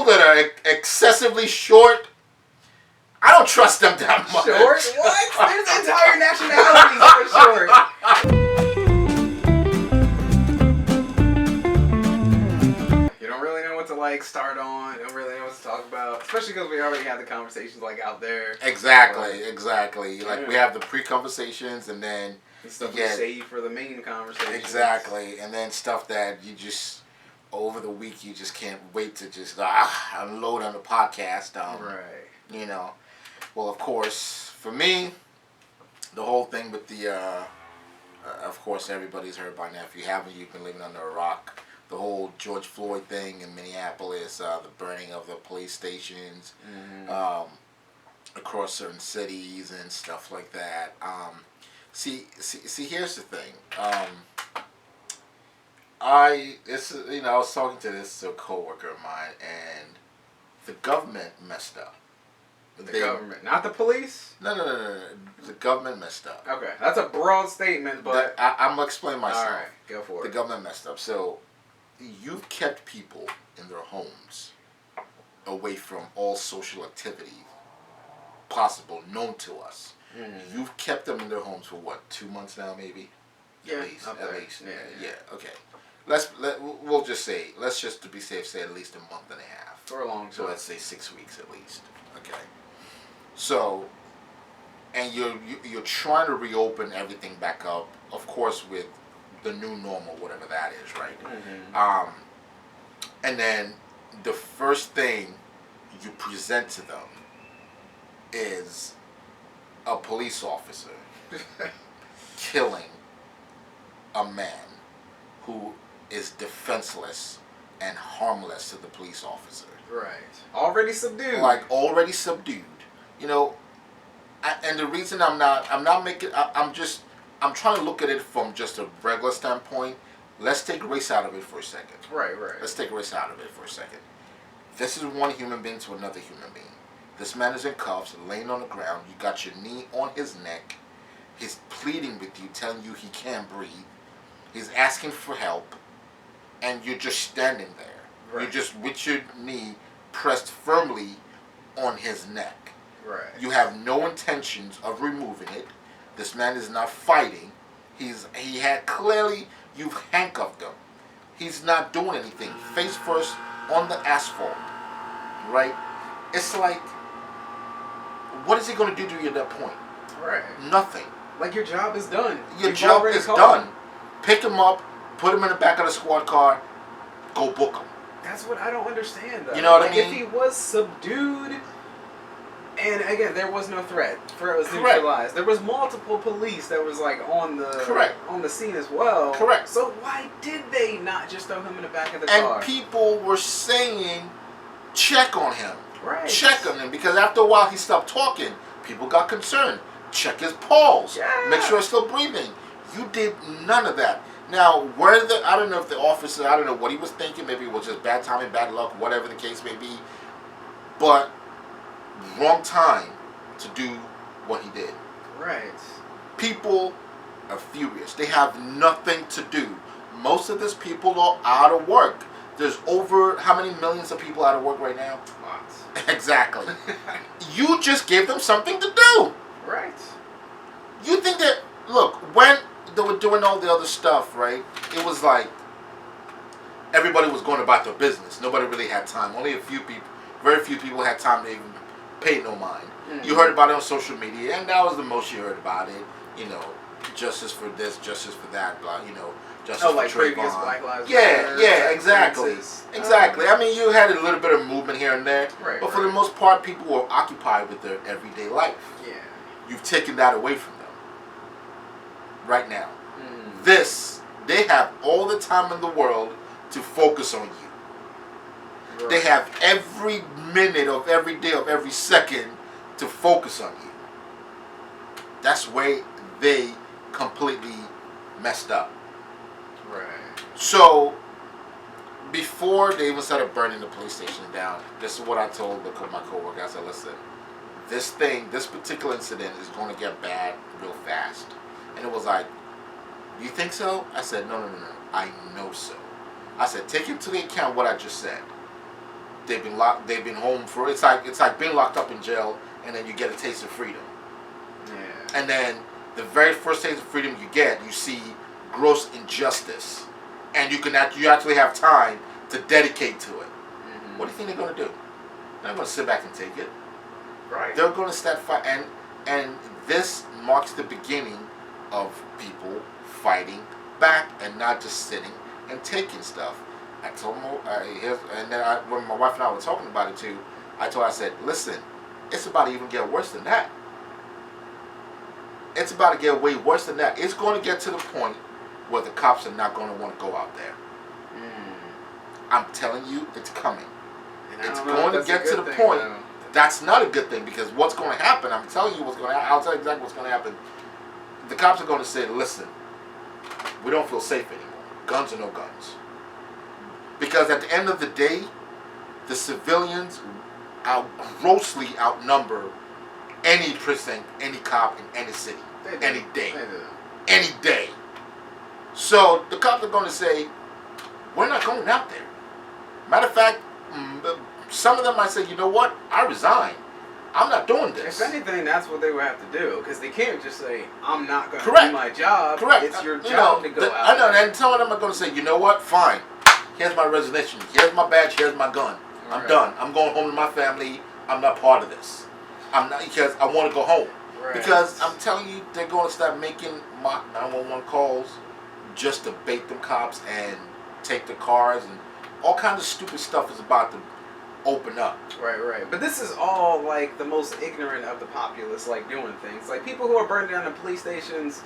people that are excessively short, I don't trust them that much. Short? What? There's entire nationalities for short. You don't really know what to start on. You don't really know what to talk about, especially because we already had the conversations out there. Exactly. Yeah. We have the pre-conversations and then The stuff we save for the main conversation. Exactly, and then stuff that you just over the week you just can't wait to just unload on the podcast. Right. You know, well, of course, for me, the whole thing with the, of course, everybody's heard by now. If you haven't, you've been living under a rock. The whole George Floyd thing in Minneapolis, the burning of the police stations, across certain cities and stuff like that. See. Here's the thing. I was talking to a coworker of mine, and the government messed up. The government, not the police? No. The government messed up. Okay, that's a broad statement, but I'm gonna explain myself. All right, go for it. The government messed up. So you've kept people in their homes, away from all social activity possible known to us. Mm-hmm. You've kept them in their homes for what, 2 months now, maybe? Yeah, at least. Yeah. Okay. Let's just to be safe say at least a month and a half. For a long time. So let's say 6 weeks at least. Okay. So, and you're trying to reopen everything back up, of course, with the new normal, whatever that is, right? Mm-hmm. And then the first thing you present to them is a police officer killing a man who is defenseless and harmless to the police officer. Right. Already subdued. Already subdued. And the reason I'm trying to look at it from just a regular standpoint. Let's take race out of it for a second. Right. Let's take race out of it for a second. This is one human being to another human being. This man is in cuffs, laying on the ground. You got your knee on his neck. He's pleading with you, telling you he can't breathe. He's asking for help. And you're just standing there. Right. You're just with your knee pressed firmly on his neck. Right. You have no intentions of removing it. This man is not fighting. You've handcuffed him. He's not doing anything. Face first on the asphalt. Right? It's like, what is he going to do to you at that point? Right. Nothing. Your job is done. Your job is done. Pick him up, put him in the back of the squad car, go book him. That's what I don't understand, though. You know what I mean? If he was subdued, and again, there was no threat for it was neutralized. There was multiple police that was on the scene as well. Correct. So why did they not just throw him in the back of the car? And people were saying, check on him. Right. Check on him, because after a while he stopped talking. People got concerned. Check his pulse. Yeah. Make sure he's still breathing. You did none of that. Now, I don't know if the officer, I don't know what he was thinking. Maybe it was just bad timing, bad luck, whatever the case may be. But wrong time to do what he did. Right. People are furious. They have nothing to do. Most of these people are out of work. There's over how many millions of people out of work right now? Lots. Exactly. You just gave them something to do. Right. You think that, look, when they were doing all the other stuff, right, it was like everybody was going about their business. Nobody really had time. Only very few people had time to even pay no mind. Mm-hmm. You heard about it on social media, and that was the most you heard about it. Justice for this, justice for that, blah, justice for previous Black Lives Matter. Yeah, exactly. Exactly. I mean, you had a little bit of movement here and there, but for the most part, people were occupied with their everyday life. Yeah. You've taken that away from them. Right now. Mm. They have all the time in the world to focus on you. Right. They have every minute of every day of every second to focus on you. That's where they completely messed up. Right. So, before they even started burning the police station down, this is what I told my coworker. I said, listen, this particular incident is going to get bad real fast. And it was like, you think so? I said, no. I know so. I said, take into account what I just said. They've been locked. They've been home for. It's like being locked up in jail, and then you get a taste of freedom. Yeah. And then the very first taste of freedom you get, you see gross injustice, and you actually have time to dedicate to it. Mm-hmm. What do you think they're going to do? They're not going to sit back and take it. Right. They're going to start fight, and this marks the beginning of people fighting back and not just sitting and taking stuff. I told them, and then when my wife and I were talking about it too, I said, listen, it's about to even get worse than that. It's about to get way worse than that. It's going to get to the point where the cops are not going to want to go out there. I'm telling you, it's coming. It's going to get to the point. That's not a good thing, because what's going to happen, I'm telling you what's going to happen. I'll tell you exactly what's going to happen. The cops are going to say, listen, we don't feel safe anymore. Guns or no guns. Because at the end of the day, the civilians grossly outnumber any precinct, any cop in any city, any day. Any day. So the cops are going to say, we're not going out there. Matter of fact, some of them might say, you know what, I resign. I'm not doing this. If anything, that's what they would have to do, because they can't just say, I'm not going to do my job. Correct. It's your job to go out I know, there. and some of them are going to say, you know what, fine. Here's my resignation. Here's my badge. Here's my gun. I'm done. I'm going home to my family. I'm not part of this. I'm not, because I want to go home. Right. Because I'm telling you, they're going to start making mock 911 calls just to bait them cops and take the cars, and all kinds of stupid stuff is about to open up. Right. But this is all like the most ignorant of the populace, like doing things. Like people who are burning down the police stations.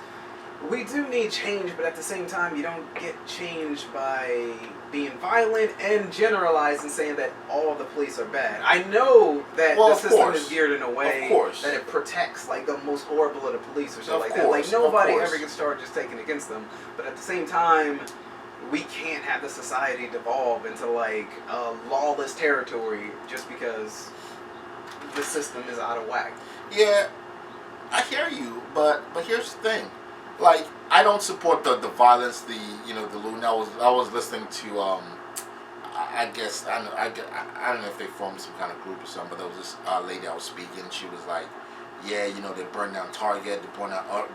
We do need change, but at the same time, you don't get change by being violent and generalizing, saying that all the police are bad. I know that the system is geared in a way that it protects like the most horrible of the police or something like that. Like nobody ever gets charges taken against them. But at the same time, we can't have the society devolve into like a lawless territory just because the system is out of whack. Yeah, I hear you, but here's the thing. Like, I don't support the violence, the looting. I was listening to I guess I don't know if they formed some kind of group or something, but there was this lady I was speaking. She was like, yeah, they burned down Target, they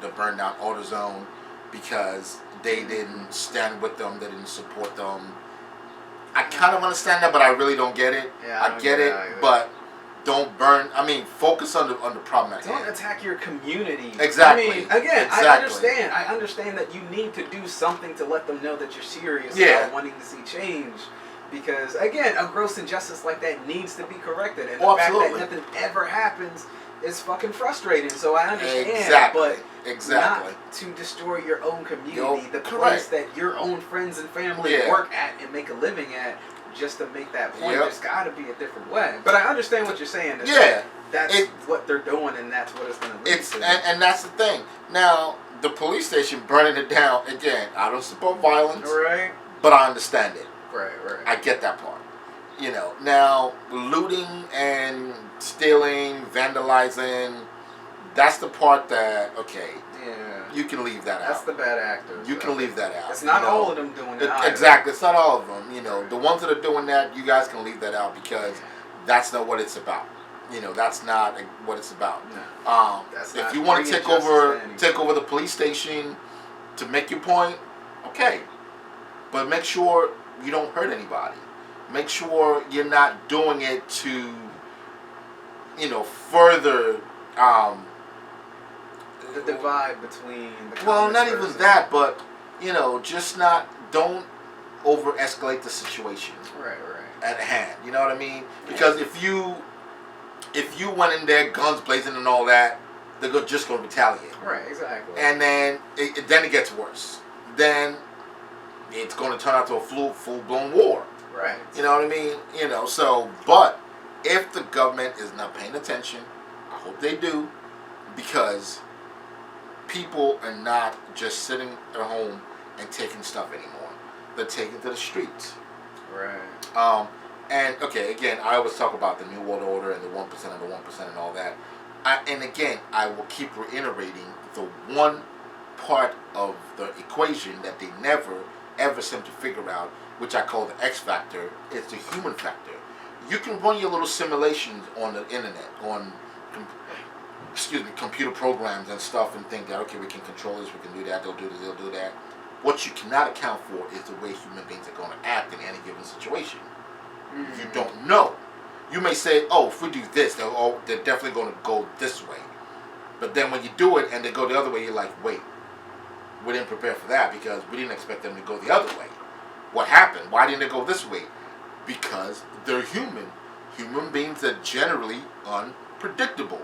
burned down AutoZone because they didn't stand with them, they didn't support them. I kind of understand that, but I really don't get it. Yeah, I get it, but don't burn. I mean, focus on the problem at hand. Don't attack your community. Exactly. I mean, again, exactly. I understand that you need to do something to let them know that you're serious about wanting to see change. Because, again, a gross injustice like that needs to be corrected. And the fact that nothing ever happens is fucking frustrating. So I understand. But not to destroy your own community, the place that your own friends and family work at and make a living at. Just to make that point, there's got to be a different way. But I understand what you're saying. That's what they're doing, and that's what it's going to lead to. And that's the thing. Now, the police station burning it down, again, I don't support violence, but I understand it. Right. I get that part. Now, looting and stealing, vandalizing, that's the part that, you can leave that out. That's the bad actors. You can leave that out. It's not all of them doing it Exactly. It's not all of them. The ones that are doing that, you guys can leave that out because that's not what it's about. That's not what it's about. No. If you want to take over the police station to make your point, okay. But make sure you don't hurt anybody. Make sure you're not doing it to, further the divide between the not even that, but don't over escalate the situation at hand. You know what I mean? Because if you went in there guns blazing and all that, they're just going to retaliate. Right, exactly. And then it gets worse. Then it's going to turn out to a full blown war. Right. You know what I mean? But if the government is not paying attention, I hope they do, because people are not just sitting at home and taking stuff anymore. They're taking to the streets. Right. And again, I always talk about the New World Order and the 1% and the 1% and all that. And again, I will keep reiterating the one part of the equation that they never ever seem to figure out, which I call the X factor, is the human factor. you can run your little simulations on the internet, on computer programs and stuff, and think that okay, we can control this, we can do that, they'll do this, they'll do that. What you cannot account for is the way human beings are going to act in any given situation. You don't know. You may say, oh, if we do this, they're definitely going to go this way. But then when you do it and they go the other way, you're like, wait, we didn't prepare for that because we didn't expect them to go the other way. What happened? Why didn't they go this way? Because they're human. Human beings are generally unpredictable.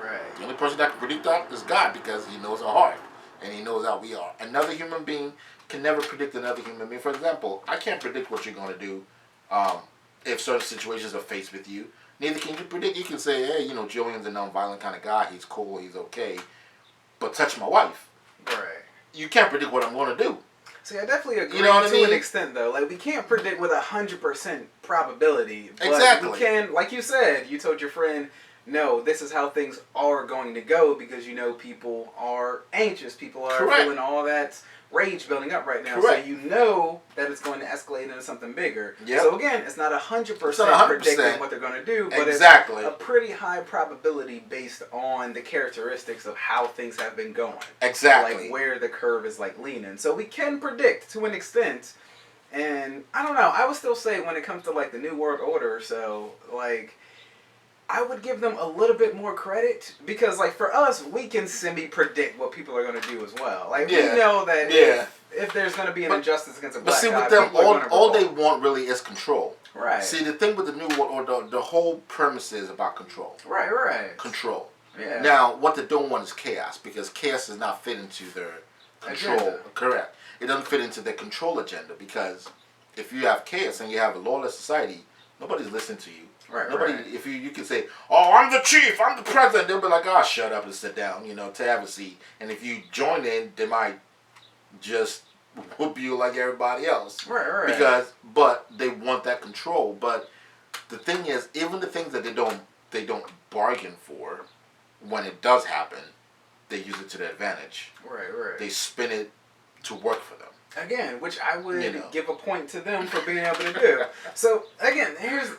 Right. The only person that can predict that is God, because he knows our heart and he knows how we are. Another human being can never predict another human being. For example, I can't predict what you're going to do if certain situations are faced with you. Neither can you predict. You can say, hey, Julian's a non-violent kind of guy. He's cool. He's okay. But touch my wife. Right. You can't predict what I'm going to do. See, I definitely agree to an extent, though. Like, we can't predict with 100% probability. But exactly. we can, like you said, you told your friend, no, this is how things are going to go, because people are anxious. People are Correct. feeling all that rage building up right now. Correct. So you know that it's going to escalate into something bigger. Yep. So again, it's not 100% predicting what they're going to do, but exactly. it's a pretty high probability based on the characteristics of how things have been going. Exactly. Like where the curve is leaning. So we can predict to an extent. And I don't know, I would still say when it comes to the New World Order, so I would give them a little bit more credit, because for us, we can semi-predict what people are going to do as well. We know that if there's going to be an injustice against a black guy, with them, all they revolt. want really is control. Right. See, the thing with the New World Order, the whole premise is about control. Right. Control. Yeah. Now, what they don't want is chaos, because chaos does not fit into their control. Agenda. Correct. It doesn't fit into their control agenda, because if you have chaos and you have a lawless society, nobody's listening to you. Right. If you can say, oh, I'm the chief, I'm the president, they'll be like, oh, shut up and sit down, to have a seat. And if you join in, they might just whoop you like everybody else. Right. But they want that control. But the thing is, even the things that they don't bargain for, when it does happen, they use it to their advantage. Right. They spin it to work for them. Again, which I would give a point to them for being able to do. So, again,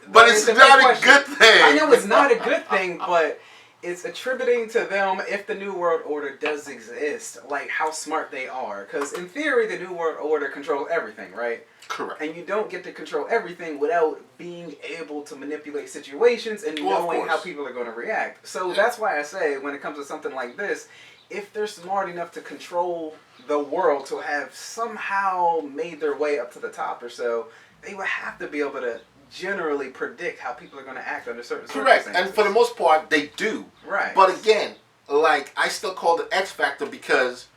But it's not a good thing. I know it's not a good thing, but it's attributing to them, if the New World Order does exist, how smart they are. Because in theory, the New World Order controls everything, right? Correct. And you don't get to control everything without being able to manipulate situations and knowing how people are going to react. So that's why I say, when it comes to something like this, if they're smart enough to control the world, to have somehow made their way up to the top or so, they would have to be able to generally predict how people are going to act under certain circumstances. Correct, and for the most part, they do. Right. But again, I still call it X factor, because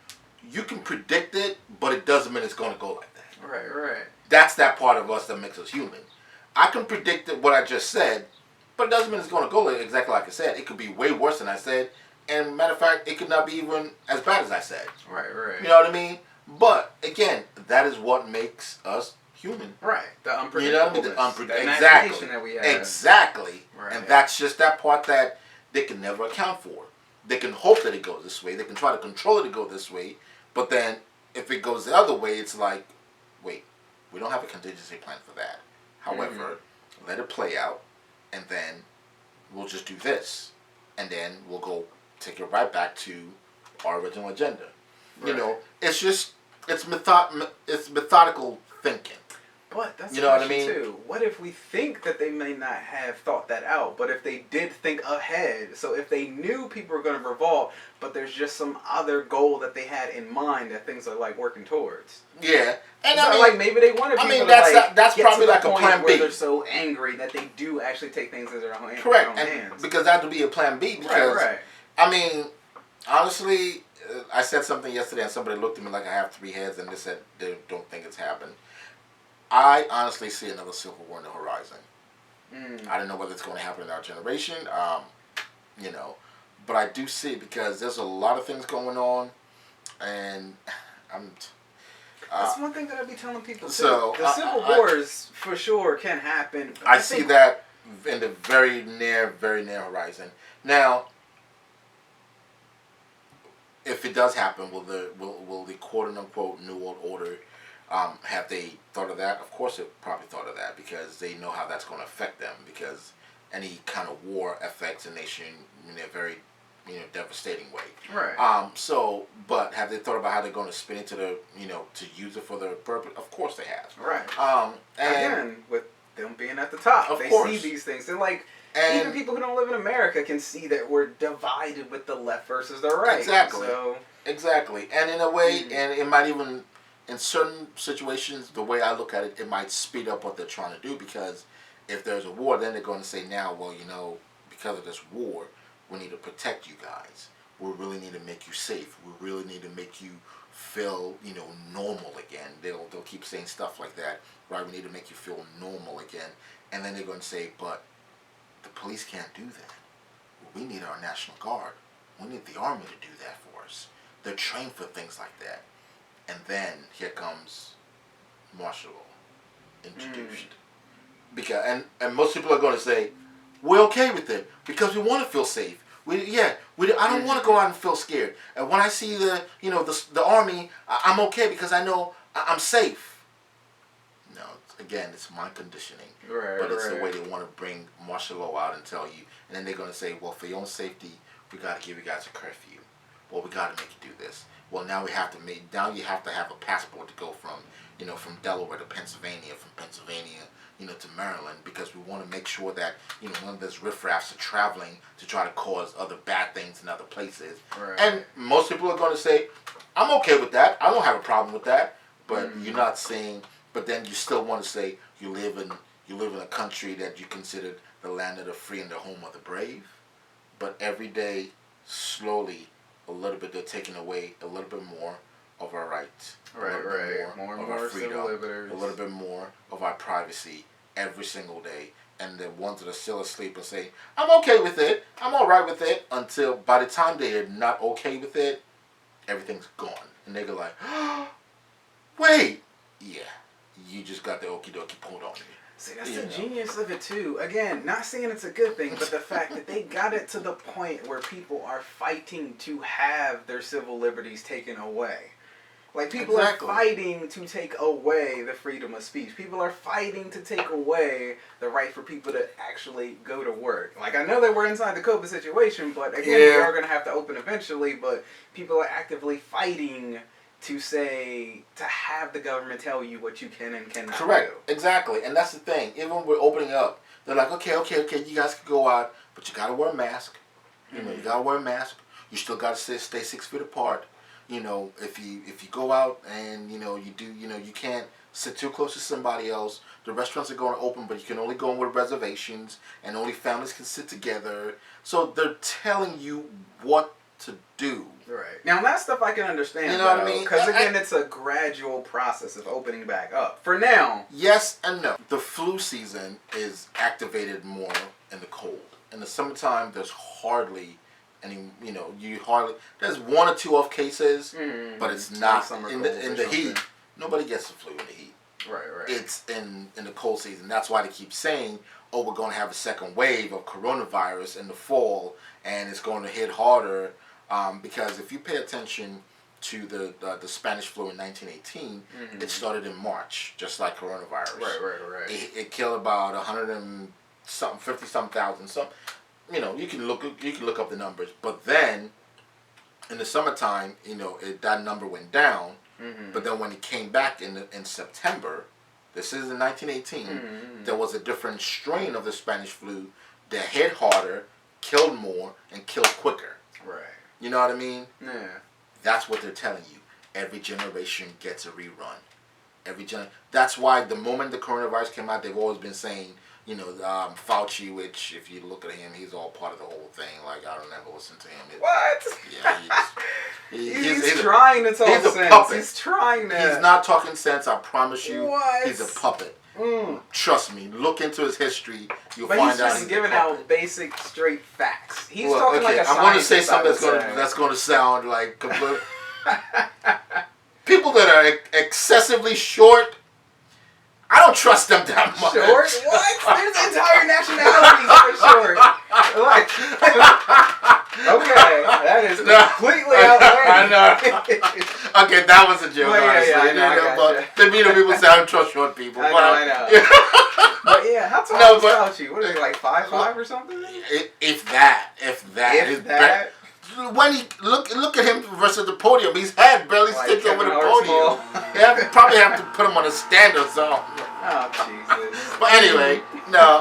you can predict it, but it doesn't mean it's going to go like that. Right. That's that part of us that makes us human. I can predict what I just said, but it doesn't mean it's going to go exactly like I said. It could be way worse than I said. And matter of fact, it could not be even as bad as I said. Right. You know what I mean? But again, that is what makes us human. Right. The unpredictability. You know what I mean? The imagination that we have. Exactly. Right. And that's just that part that they can never account for. They can hope that it goes this way. They can try to control it to go this way. But then, if it goes the other way, it's like, wait, we don't have a contingency plan for that. However, let it play out, and then we'll just do this. And then we'll go take it right back to our original agenda. Right. It's methodical thinking. But that's you know what I mean? Too. What if we think that they may not have thought that out, but if they did think ahead, so if they knew people were going to revolt, but there's just some other goal that they had in mind that things are working towards. Yeah. And so maybe they wanted people that's get probably to like the a point plan where B. They're so angry that they do actually take things in their own hands. Correct. Because that would be a plan B. Because, right. Honestly, I said something yesterday and somebody looked at me like I have 3 heads, and they said they don't think it's happened. I honestly see another civil war on the horizon. I don't know whether it's going to happen in our generation, but I do see it, because there's a lot of things going on, and that's one thing that I be telling people too. So, the civil wars for sure can happen. I see that in the very near horizon. Now, if it does happen, will the quote unquote New World Order Have they thought of that? Of course, they probably thought of that because they know how that's going to affect them. Because any kind of war affects a nation in a very, devastating way. Right. But have they thought about how they're going to spin it to to use it for their purpose? Of course, they have. Right. And again, with them being at the top, of they course. see these things. They're like, and even people who don't live in America can see that we're divided with the left versus the right. Exactly. So, exactly, and in a way, and it might even, in certain situations, the way I look at it, it might speed up what they're trying to do because if there's a war, then they're going to say now, well, because of this war, we need to protect you guys. We really need to make you safe. We really need to make you feel, normal again. They'll keep saying stuff like that, right? We need to make you feel normal again. And then they're going to say, but the police can't do that. We need our National Guard. We need the Army to do that for us. They're trained for things like that. And then here comes martial law introduced. Because and most people are going to say, we're okay with it because we want to feel safe. I don't want to go out and feel scared. And when I see the Army, I'm okay because I know I'm safe. No, again, it's my conditioning. right, But it's right. the way they want to bring martial law out and tell you. And then they're going to say, well, for your own safety, we got to give you guys a curfew. Well, we got to make you do this. Well, now you have to have a passport to go from Delaware to Pennsylvania, from Pennsylvania, to Maryland, because we want to make sure that, none of those riffraffs are traveling to try to cause other bad things in other places. Right. And most people are going to say, I'm okay with that. I don't have a problem with that. But you're not saying, but then you still want to say you live in a country that you consider the land of the free and the home of the brave. But every day, slowly, a little bit, they're taking away a little bit more of our rights. Right. More and of more our freedom, civil liberties. a little bit more of our privacy every single day. And the ones that are still asleep and say, I'm okay with it, I'm all right with it, until by the time they're not okay with it, everything's gone. And they go like, wait, yeah, you just got the okie dokie pulled on you. See, that's the genius of it too. Again, not saying it's a good thing, but the fact that they got it to the point where people are fighting to have their civil liberties taken away. Like, people are fighting to take away the freedom of speech. People are fighting to take away the right for people to actually go to work. Like, I know that we're inside the COVID situation, but again, we are going to have to open eventually, but people are actively fighting to have the government tell you what you can and cannot Correct. do. Exactly. And that's the thing. Even when we're opening up, they're like, okay, you guys can go out, but you got to wear a mask. You got to wear a mask. You still got to stay 6 feet apart. If you go out and, you can't sit too close to somebody else. The restaurants are going to open, but you can only go in with reservations, and only families can sit together. So they're telling you what to do. Right. Now, that stuff I can understand. You know what I mean? Because, again, it's a gradual process of opening back up. For now. Yes and no. The flu season is activated more in the cold. In the summertime, there's hardly any, there's 1 or 2 off cases, but it's not in the heat. Nobody gets the flu in the heat. Right. It's in the cold season. That's why they keep saying, oh, we're going to have a second wave of coronavirus in the fall, and it's going to hit harder, because if you pay attention to the Spanish flu in 1918, it started in March, just like coronavirus. Right. It killed about 50-some thousand. You can look up the numbers, but then in the summertime, that number went down. But then when it came back in September, this is in 1918, there was a different strain of the Spanish flu that hit harder, killed more, and killed quicker. Right. You know what I mean? Yeah. That's what they're telling you. Every generation gets a rerun. That's why the moment the coronavirus came out, they've always been saying, Fauci, which if you look at him, he's all part of the whole thing. Like, I don't ever listen to him. What? Yeah, he's trying to talk sense. A puppet. He's trying to. He's not talking sense. I promise you. What? He's a puppet. Trust me. Look into his history. You'll but find he's out. just giving out basic, straight facts. He's Well, talking like a scientist. I'm going to say something that's going to sound like complete. People that are excessively short, I don't trust them that much. Short? What? There's entire nationalities for short. Like, okay, that is completely outlandish. I know. Okay, that was a joke. Well, yeah, I but People say I don't trust short people. I know. But yeah, how tall is Fauci? What is he, like 5'5" or something? If that. When he look at him versus the podium, his head barely sticks over the podium. Yeah, probably have to put him on a stand or something. Oh Jesus! But anyway, no.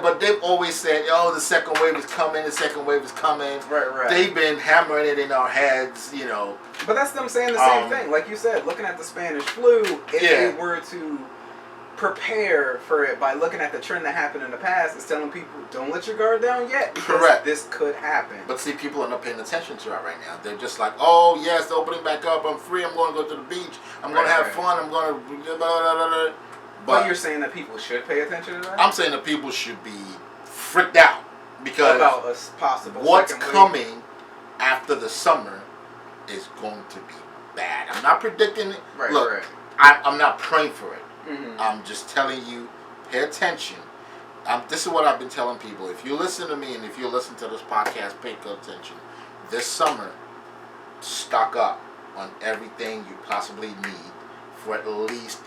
But they've always said, "Oh, the second wave is coming. The second wave is coming." Right. They've been hammering it in our heads, But that's them saying the same thing. Like you said, looking at the Spanish flu, if they were to prepare for it by looking at the trend that happened in the past, it's telling people, don't let your guard down yet, because correct, this could happen. But see, people are not paying attention to it right now. They're just like, oh yes, the opening back up, I'm free, I'm going to go to the beach, I'm going to have fun, I'm going to blah, blah, blah, blah. But you're saying that people should pay attention to that? I'm saying that people should be freaked out because about a possible what's coming after the summer is going to be bad. I'm not predicting it. Look, I'm not praying for it. Mm-hmm. I'm just telling you, pay attention. This is what I've been telling people. If you listen to me and if you listen to this podcast, pay attention. This summer, stock up on everything you possibly need for at least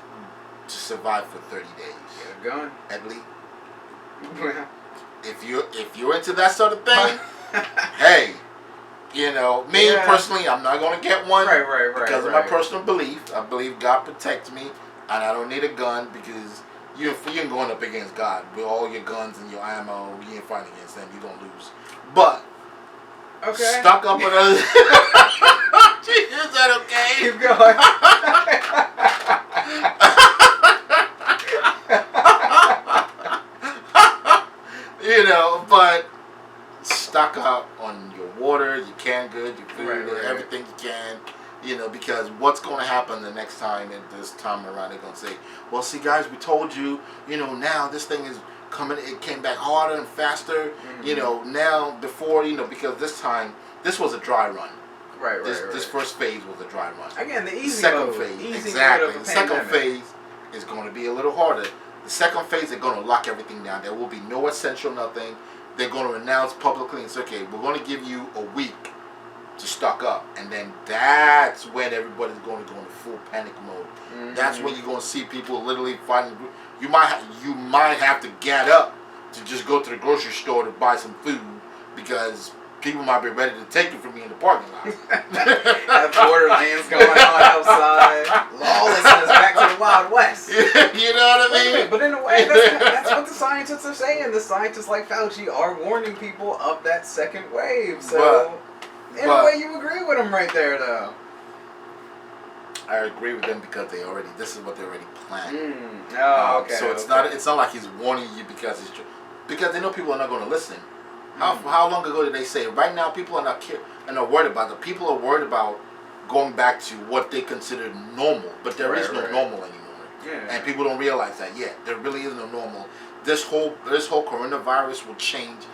to survive for 30 days. Get it going. At least. If you're into that sort of thing, hey, me personally, I'm not going to get one because of my personal belief. I believe God protects me, and I don't need a gun because you ain't going up against God with all your guns and your ammo. You ain't fighting against them. You're going to lose. But stock up on other. Is that okay? Keep going. But stock up on your water, your canned goods, your food, everything you can. Because what's going to happen the next time and this time around, they're going to say, well, see, guys, we told you, now this thing is coming, it came back harder and faster, now before, because this time, this was a dry run. This first phase was a dry run. Again, the easy second phase, exactly. The second phase is going to be a little harder. The second phase, they're going to lock everything down. There will be no essential nothing. They're going to announce publicly and say, okay, we're going to give you a week to stock up. And then that's when everybody's going to go into full panic mode. Mm-hmm. That's when you're going to see people literally fighting. You might have to get up to just go to the grocery store to buy some food because people might be ready to take it from you in the parking lot. That Borderlands going on outside. Lawlessness back to the Wild West. You know what I mean? But in a way, that's what the scientists are saying. The scientists like Fauci are warning people of that second wave. So, in a way, you agree with them right there, though. I agree with them because this is what they already planned. Okay. So it's not like he's warning you because because they know people are not going to listen. How long ago did they say? Right now, people are not worried about it. People are worried about going back to what they consider normal, but there is no normal anymore. And people don't realize that yet. There really is no normal. This whole coronavirus will change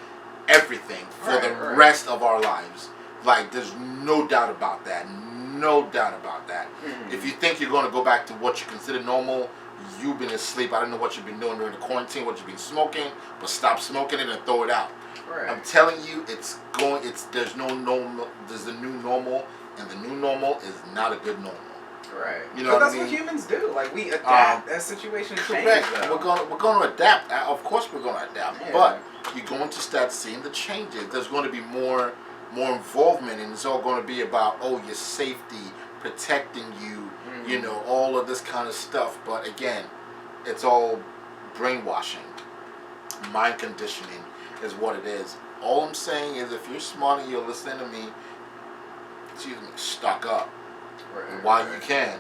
everything for the rest of our lives. Like, there's no doubt about that. No doubt about that. Mm-hmm. If you think you're going to go back to what you consider normal, you've been asleep. I don't know what you've been doing during the quarantine, what you've been smoking, but stop smoking it and throw it out. I'm telling you, there's no normal. There's a new normal, and the new normal is not a good normal. Right. But that's what humans do. Like, we adapt as situations change. We're going to adapt. Of course, we're going to adapt. Yeah. But you're going to start seeing the changes. There's going to be more involvement, and it's all going to be about your safety, protecting you. Mm-hmm. All of this kind of stuff. But again, it's all brainwashing, mind conditioning. Is what it is. All I'm saying is, if you're smart and you're listening to me, stock up while you can.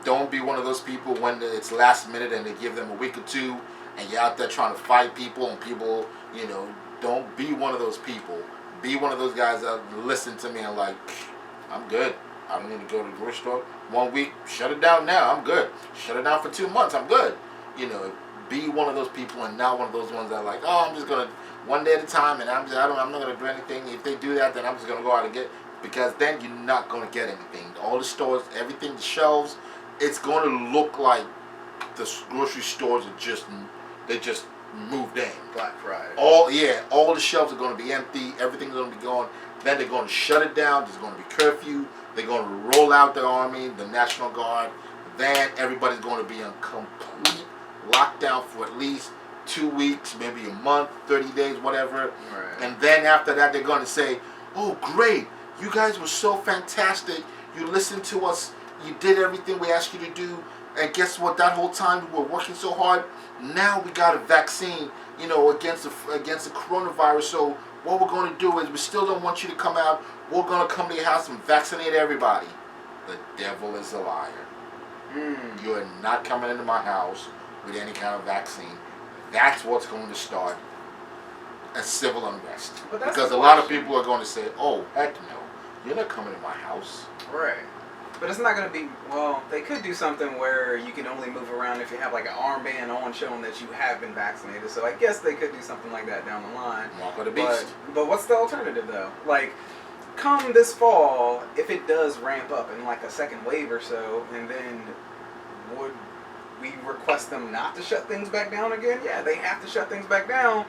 Don't be one of those people when it's last minute and they give them a week or two, and you're out there trying to fight people and people, don't be one of those people. Be one of those guys that listen to me and like, I'm good. I don't need to go to the grocery store. 1 week, shut it down now. I'm good. Shut it down for 2 months. I'm good. Be one of those people and not one of those ones that are like, oh, I'm just gonna one day at a time, and I'm not gonna do anything. If they do that, then I'm just gonna go out and get, because then you're not gonna get anything. All the stores, everything, the shelves, it's gonna look like the grocery stores are just moved in. Black Friday. All the shelves are gonna be empty. Everything's gonna be gone. Then they're gonna shut it down. There's gonna be curfew. They're gonna roll out the army, the National Guard. then everybody's going to be on complete lockdown for at least 2 weeks, maybe a month, 30 days, whatever. Right. And then after that, they're going to say, oh, great, you guys were so fantastic. You listened to us. You did everything we asked you to do. And guess what? That whole time we were working so hard. Now we got a vaccine, against the coronavirus. So what we're going to do is we still don't want you to come out. We're going to come to your house and vaccinate everybody. The devil is a liar. You are not coming into my house with any kind of vaccine. That's what's going to start a civil unrest. Because a lot of people are going to say, oh, heck no. You're not coming to my house. Right. But it's not going to be, they could do something where you can only move around if you have like an armband on showing that you have been vaccinated. So I guess they could do something like that down the line. Mark of the beast. But what's the alternative though? Like, come this fall, if it does ramp up in like a second wave or so, and then would we request them not to shut things back down again? Yeah, they have to shut things back down,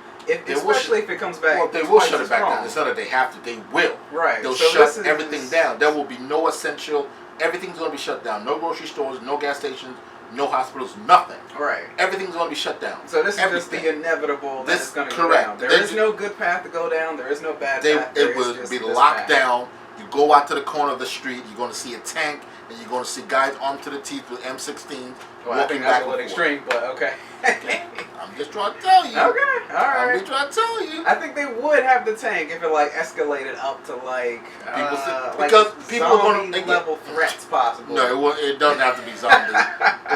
especially if it comes back. Well, they will shut it back down. It's not that they have to. They will. Right. They'll shut everything down. There will be no essential. Everything's going to be shut down. No grocery stores, no gas stations, no hospitals, nothing. Right. Everything's going to be shut down. So this is just the inevitable that it's going to go down. There is no good path to go down. There is no bad path. It will be locked down. You go out to the corner of the street, you're going to see a tank, and you're going to see guys armed to the teeth with M16s walking back and forth. Extreme, but okay. I'm just trying to tell you. Okay, all right. I'm just trying to tell you. I think they would have the tank if it like escalated up to because people are going to level threats possible. No, it doesn't have to be zombies.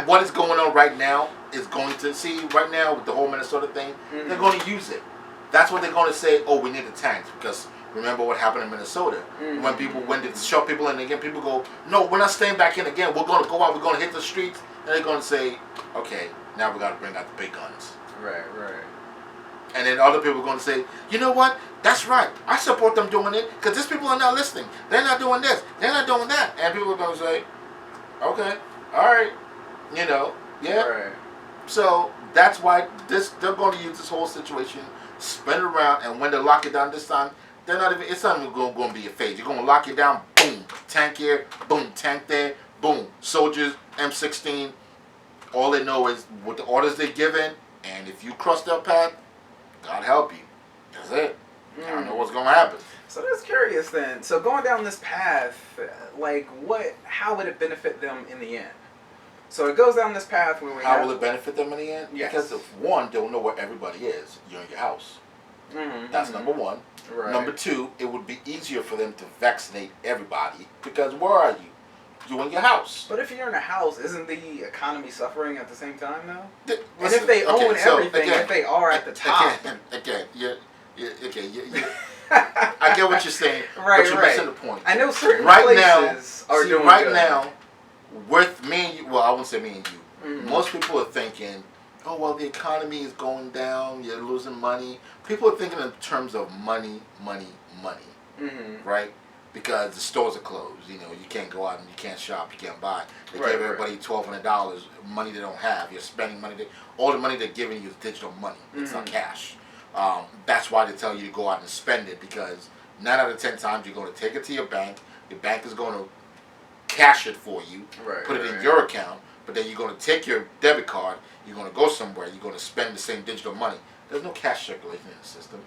What is going on right now is going to see right now with the whole Minnesota thing. They're going to use it. That's what they're going to say. Oh, we need the tanks because. Remember what happened in Minnesota when people went to shut people in again. People go, no, we're not staying back in again. We're going to go out. We're going to hit the streets, and they're going to say, okay, now we got to bring out the big guns. Right. And then other people are going to say, you know what? That's right. I support them doing it because these people are not listening. They're not doing this. They're not doing that. And people are going to say, okay, all right, yeah. Right. So that's why they're going to use this whole situation, spin it around, and when they lock it down this time. It's not even going to be a phase. You're going to lock it down, boom, tank here, boom, tank there, boom, soldiers, M16. All they know is what the orders they're given, and if you cross that path, God help you. That's it. I don't know what's going to happen. So that's curious then. So going down this path, how would it benefit them in the end? So it goes down this path when How will it benefit them in the end? Yes. Because if one, they'll know where everybody is. You're in your house. That's number one. Right. Number two, it would be easier for them to vaccinate everybody because where are you? You're in your house. But if you're in a house, isn't the economy suffering at the same time though? And if they own everything, if they are at the top. Again, I get what you're saying, right, but you're missing the point. I know certain places are doing right good. now, with me and you, well, I won't say me and you, most people are thinking, oh, well, the economy is going down, you're losing money. People are thinking in terms of money, right? Because the stores are closed. You can't go out and you can't shop, you can't buy. They give everybody $1,200, money they don't have. You're spending money. All the money they're giving you is digital money. It's not cash. That's why they tell you to go out and spend it because 9 out of 10 times you're going to take it to your bank. Your bank is going to cash it for you, put it in your account, but then you're going to take your debit card, you're going to go somewhere, you're going to spend the same digital money. There's no cash circulation in the system.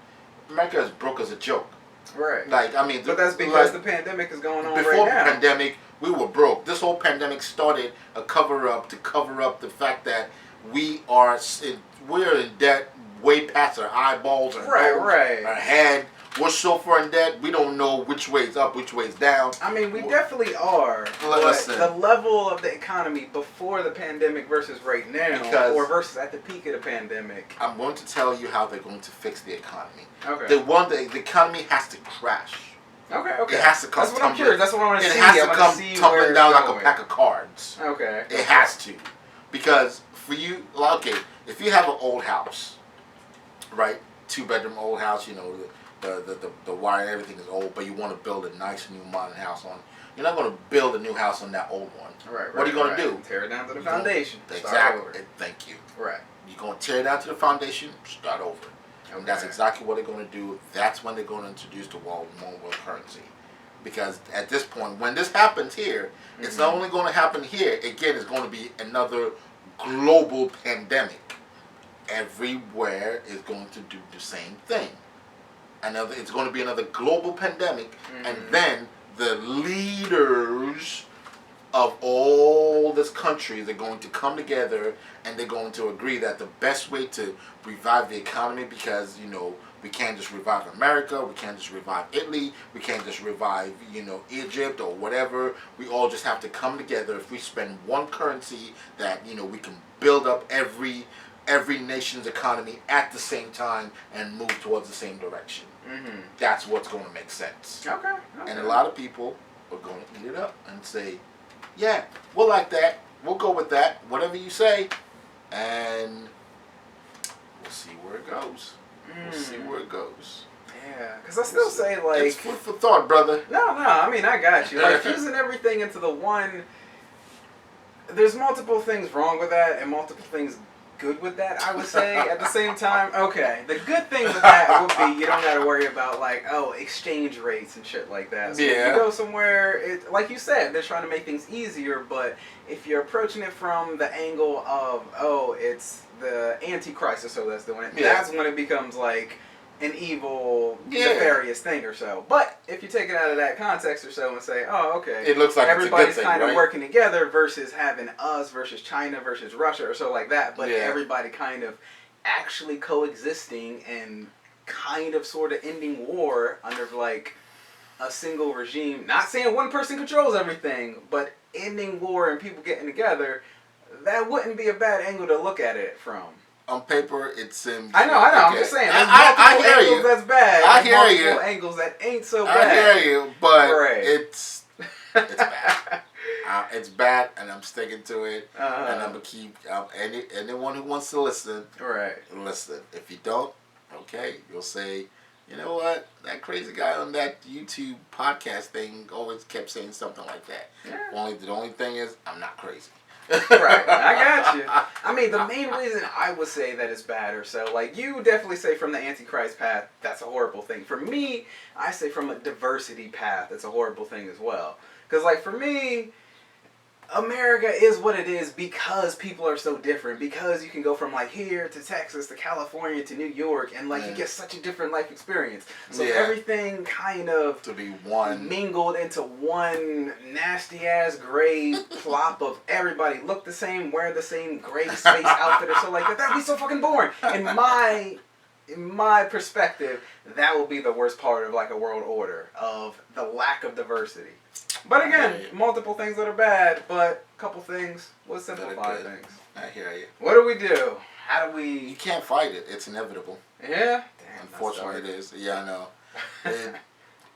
America is broke as a joke. Right. But that's because the pandemic is going on right now. Before the pandemic, we were broke. This whole pandemic started a cover-up to cover up the fact that we're in debt way past our eyeballs, our nose, our head. We're so far in debt, we don't know which way is up, which way is down. We definitely are. Listen. But the level of the economy before the pandemic versus right now, or versus at the peak of the pandemic. I'm going to tell you how they're going to fix the economy. Okay. The economy has to crash. Okay. It has to come. That's what I'm curious. That's what I want to see. It has to come tumbling down like a pack of cards. Okay. It has to, because for you, if you have an old house, right, 2-bedroom old house, the wire and everything is old, but you want to build a nice new modern house on. You're not going to build a new house on that old one. Right. What are you going to do? Tear it down to the foundation. Exactly. Thank you. Right. You're going to tear it down to the foundation, start over. And that's exactly what they're going to do. That's when they're going to introduce the one world currency. Because at this point, when this happens here, it's not only going to happen here. Again, it's going to be another global pandemic. Everywhere is going to do the same thing. It's going to be another global pandemic, and then the leaders of all these countries are going to come together, and they're going to agree that the best way to revive the economy, because we can't just revive America, we can't just revive Italy, we can't just revive Egypt or whatever. We all just have to come together. If we spend one currency, that we can build up every nation's economy at the same time and move towards the same direction. That's what's going to make sense. Okay. And a lot of people are going to eat it up and say, yeah, we'll like that. We'll go with that. Whatever you say. And we'll see where it goes. We'll see where it goes. Yeah, because I still say, like... It's food for thought, brother. No, I mean, I got you. Like, fusing everything into the one... There's multiple things wrong with that and multiple things good with that, I would say. At the same time, okay, the good thing with that would be you don't got to worry about, like, exchange rates and shit like that. So if you go somewhere, like you said, they're trying to make things easier, but if you're approaching it from the angle of, it's the Antichrist or so that's doing it, that's when it becomes, like, an evil, nefarious thing or so. But if you take it out of that context or so and say, okay, it looks like everybody's it's a good thing, kind of right? working together versus having us versus China versus Russia or so like that, but everybody kind of actually coexisting and kind of sort of ending war under like a single regime. Not saying one person controls everything, but ending war and people getting together, that wouldn't be a bad angle to look at it from. On paper, it seems... I know. Okay. I'm just saying. I hear angles you. That's bad. I hear multiple you. Angles that ain't so bad. I hear you, but Right. it's bad. It's bad, and I'm sticking to it. And I'm gonna keep anyone who wants to listen. Right. Listen. If you don't, okay, you'll say, you know what? That crazy guy on that YouTube podcast thing always kept saying something like that. Yeah. The only thing is, I'm not crazy. Right, I got you. I mean, the main reason I would say that it's bad or so, like, you definitely say from the Antichrist path, that's a horrible thing. For me, I say from a diversity path, it's a horrible thing as well. Because, like, for me, America is what it is because people are so different. Because you can go from, like, here to Texas to California to New York, and, like, you get such a different life experience. So everything kind of to be one mingled into one nasty-ass gray plop of everybody look the same, wear the same gray space outfit or so like that. That'd be so fucking boring. In my perspective, that will be the worst part of, like, a world order, of the lack of diversity. But again, multiple things that are bad, but a couple things will simplify things. I hear you. What do we do? How do we... You can't fight it. It's inevitable. Yeah? Damn, unfortunately, it is. Yeah, I know.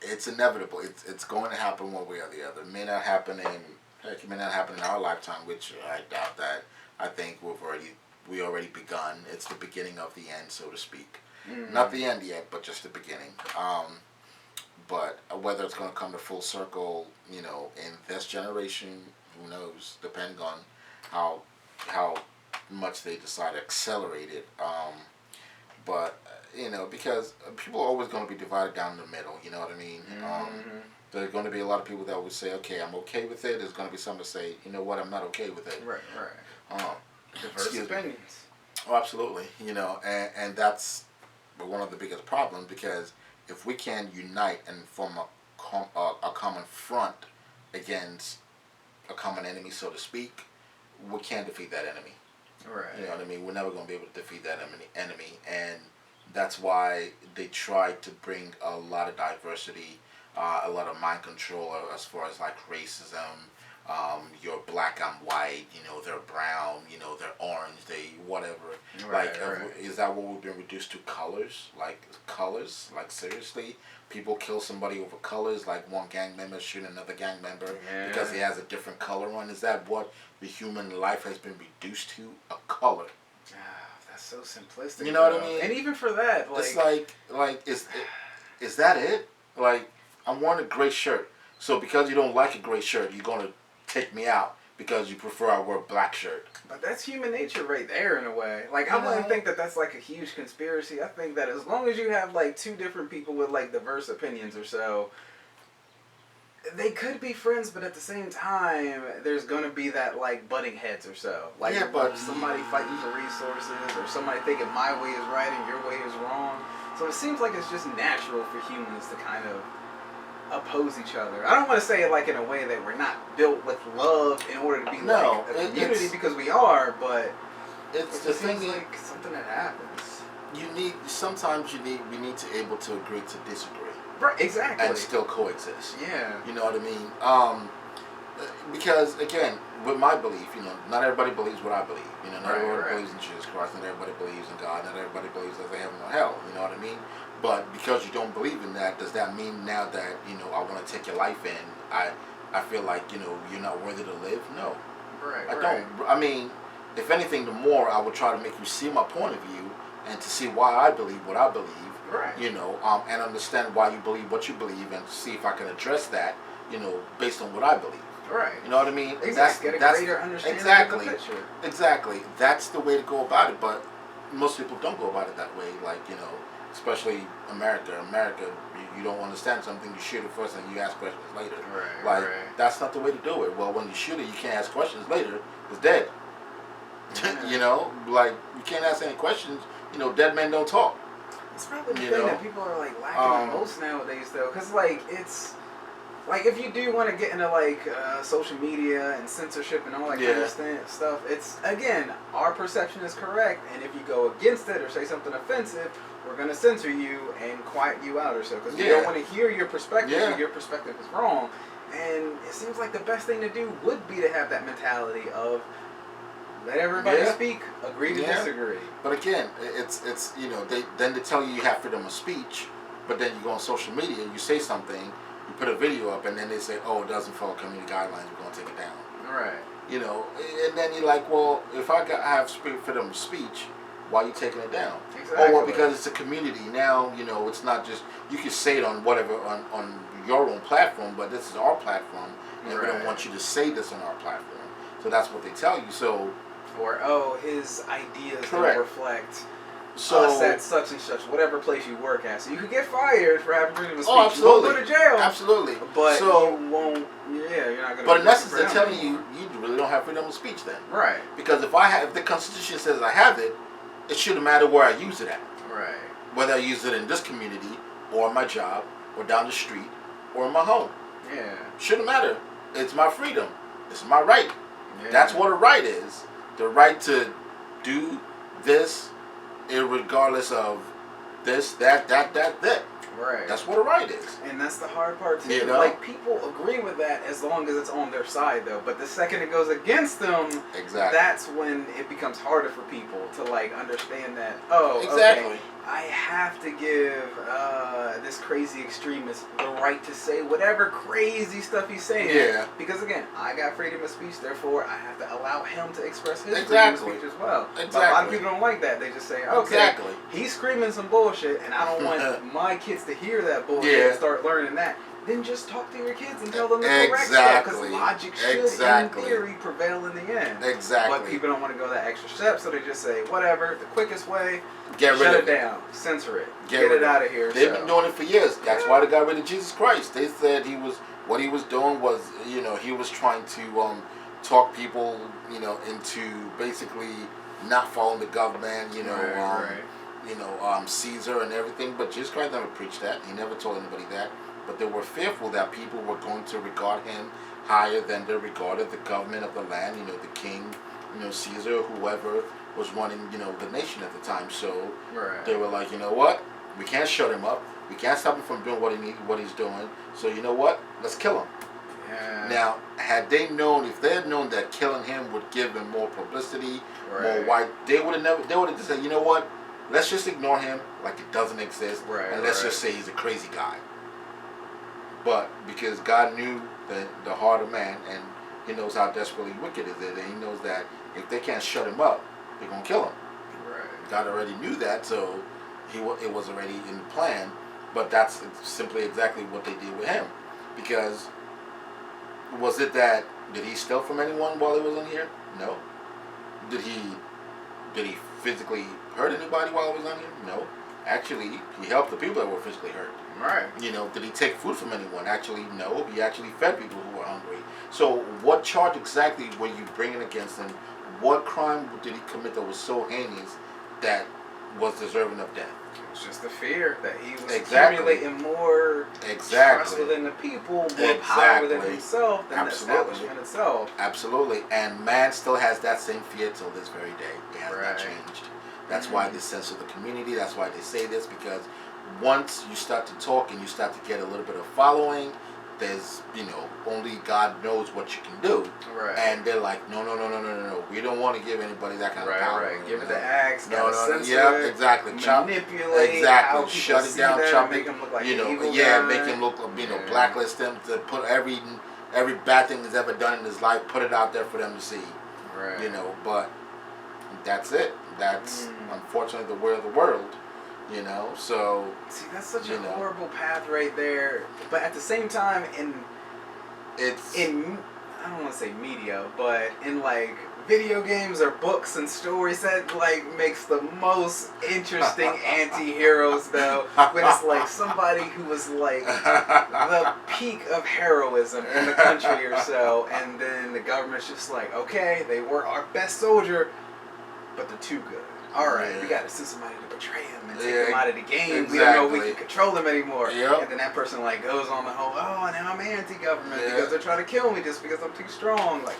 It's inevitable. It's going to happen one way or the other. It may not happen it may not happen in our lifetime, which I doubt that. I think we already begun. It's the beginning of the end, so to speak. Not the end yet, but just the beginning. But whether it's going to come to full circle, in this generation, who knows? Depending on how much they decide to accelerate it. But because people are always going to be divided down the middle. You know what I mean? There's going to be a lot of people that would say, "Okay, I'm okay with it." There's going to be some to say, "You know what? I'm not okay with it." Right. Diverse opinions. Oh, absolutely. And that's one of the biggest problems, because if we can unite and form a common front against a common enemy, so to speak, we can't defeat that enemy. Right. You know what I mean? We're never going to be able to defeat that enemy. And that's why they try to bring a lot of diversity, a lot of mind control as far as, like, racism. You're black, I'm white, they're brown, they're orange, they whatever. Right, is that what we've been reduced to? Colors? Like, seriously? People kill somebody over colors, like one gang member shooting another gang member because he has a different color on? Is that what the human life has been reduced to? A color. That's so simplistic. You know what I mean? And even for that, it's like, is that it? Like, I'm wearing a gray shirt, so because you don't like a gray shirt, you're going to take me out because you prefer I wear a black shirt. But that's human nature right there, in a way. Like, I wouldn't think that that's, like, a huge conspiracy. I think that as long as you have, like, two different people with, like, diverse opinions or so, They could be friends, but at the same time, there's gonna be that like butting heads or so. Like, Yeah, but somebody fighting for resources, or somebody thinking my way is right and your way is wrong. So it seems like it's just natural for humans to kind of oppose each other. I don't want to say it like in a way that we're not built with love in order to be No, like a community, because we are, but it's it the just thing seems is, like something that happens. we need to able to agree to disagree Right, exactly. and still coexist. Yeah. You know what I mean? Because again, with my belief, not everybody believes what I believe. Not everybody believes in Jesus Christ. Not everybody believes in God. Not everybody believes there's a heaven or hell. You know what I mean? But because you don't believe in that, does that mean now that I want to take your life in? I feel like you're not worthy to live. No, Right. I don't. I mean, if anything, the more I would try to make you see my point of view and to see why I believe what I believe. Right. And understand why you believe what you believe, and see if I can address that, based on what I believe. Right. You know what I mean? Exactly. Get a greater understanding of the picture. Exactly. That's the way to go about it. But most people don't go about it that way. Like, especially America. You don't understand something, you shoot it first and you ask questions later. Right. That's not the way to do it. Well, when you shoot it, you can't ask questions later. It's dead. Yeah. Like, you can't ask any questions. Dead men don't talk. It's probably the thing that people are like lacking the most nowadays, though, because it's like if you do want to get into like social media and censorship and all that kind of stuff, it's again our perception is correct, and if you go against it or say something offensive, we're gonna censor you and quiet you out or so, because we don't want to hear your perspective. Or your perspective is wrong, and it seems like the best thing to do would be to have that mentality of let everybody speak, agree to disagree. But again, it's they tell you have freedom of speech, but then you go on social media, you say something, you put a video up, and then they say, oh, it doesn't follow community guidelines, we're going to take it down. Right. And then you're like, well, if I have freedom of speech, why are you taking it down? Exactly. Oh, well, because it's a community. Now, it's not just, you can say it on whatever, on your own platform, but this is our platform, and we don't want you to say this on our platform. So that's what they tell you. So, or his ideas don't reflect us at such and such, whatever place you work at. So you could get fired for having freedom of speech. Oh, absolutely. You won't go to jail. Absolutely. But you won't. Yeah, you're not going to. But in essence, they're telling you really don't have freedom of speech then. Right. Because if the Constitution says I have it, it shouldn't matter where I use it at. Right. Whether I use it in this community, or my job, or down the street, or in my home. Yeah. Shouldn't matter. It's my freedom. It's my right. Yeah. That's what a right is. The right to do this, regardless of this, that. Right. That's what a right is. And that's the hard part too. Like, people agree with that as long as it's on their side, though. But the second it goes against them, that's when it becomes harder for people to like understand that. Oh, okay, I have to give this crazy extremist the right to say whatever crazy stuff he's saying. Yeah. Because again, I got freedom of speech, therefore I have to allow him to express his freedom of speech as well. Exactly. But a lot of people don't like that. They just say, okay, he's screaming some bullshit, and I don't want my kids to hear that bullshit and start learning that. Then just talk to your kids and tell them the correct stuff, because logic should, in theory, prevail in the end. Exactly. But people don't want to go that extra step, so they just say, whatever, the quickest way, shut it down, censor it, get it out of here. They've been doing it for years. That's why they got rid of Jesus Christ. They said what he was doing was, he was trying to talk people, into basically not following the government, Caesar and everything. But Jesus Christ never preached that. He never told anybody that. But they were fearful that people were going to regard him higher than they regarded the government of the land, the king, Caesar, whoever was running, the nation at the time. So they were like, you know what? We can't shut him up. We can't stop him from doing what he's doing. So you know what? Let's kill him. Yeah. Now, if they had known that killing him would give him more publicity, more white, they would have just said, you know what? Let's just ignore him like it doesn't exist, and let's just say he's a crazy guy. But because God knew the heart of man, and he knows how desperately wicked it is, and he knows that if they can't shut him up, they're going to kill him. Right. God already knew that, so it was already in the plan. But that's simply exactly what they did with him. Because did he steal from anyone while he was on here? No. Did he physically hurt anybody while he was on here? No. Actually, he helped the people that were physically hurt. Right. You know, did he take food from anyone? Actually, no. He actually fed people who were hungry. So, what charge exactly were you bringing against him? What crime did he commit that was so heinous that was deserving of death? It's just the fear that he was Exactly. accumulating more trust within the people, more power within himself than the establishment itself. Absolutely. And man still has that same fear till this very day. It has not changed. That's why this sense of the community, that's why they say this, because once you start to talk and you start to get a little bit of following, there's, only God knows what you can do. Right. And they're like, no. We don't want to give anybody that kind of power. Right. Give it the axe. No. Yeah, exactly. Manipulate. Exactly. Shut it down. Chop make him look like make him look. Blacklist him to put every bad thing he's ever done in his life. Put it out there for them to see. Right. But that's it. That's unfortunately the way of the world. So see, that's such a horrible path right there. But at the same time, in I don't want to say media, but in like video games or books and stories, that like makes the most interesting anti-heroes though. When it's like somebody who was like the peak of heroism in the country or so, and then the government's just like, okay, they were our best soldier, but they're too good. All right, we got to send somebody to betray him and take him out of the game. Exactly. We don't know we can control him anymore. Yep. And then that person like goes on the whole, now I'm anti-government because they're trying to kill me just because I'm too strong. Like,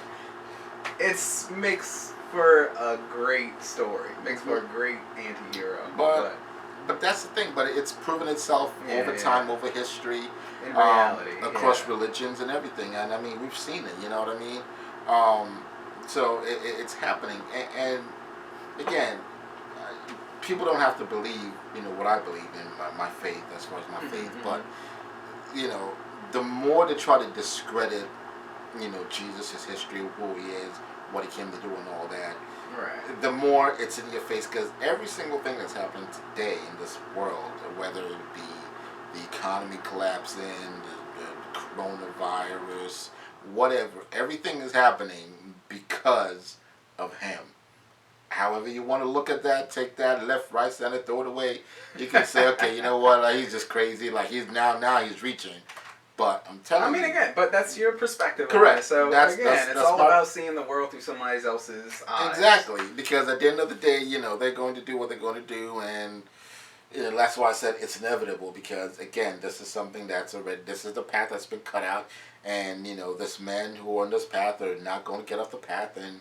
it makes for a great story. Makes for a great anti-hero. But that's the thing. But it's proven itself over time, over history, in reality, across religions and everything. And I mean, we've seen it. You know what I mean? So it's happening. And again, people don't have to believe, what I believe in, my faith, as far as my faith, but, the more they try to discredit, Jesus, his history, who he is, what he came to do and all that, the more it's in your face, because every single thing that's happening today in this world, whether it be the economy collapsing, the coronavirus, whatever, everything is happening because of him. However you want to look at that, take that left, right, center, throw it away. You can say, okay, you know what? He's just crazy. Like he's now he's reaching. But I'm telling you. Again, but that's your perspective. Correct. So that's it's all about seeing the world through somebody else's eyes. Exactly, because at the end of the day, they're going to do what they're going to do, and that's why I said it's inevitable. Because again, this is something that's already. This is the path that's been cut out, and this men who are on this path are not going to get off the path, and.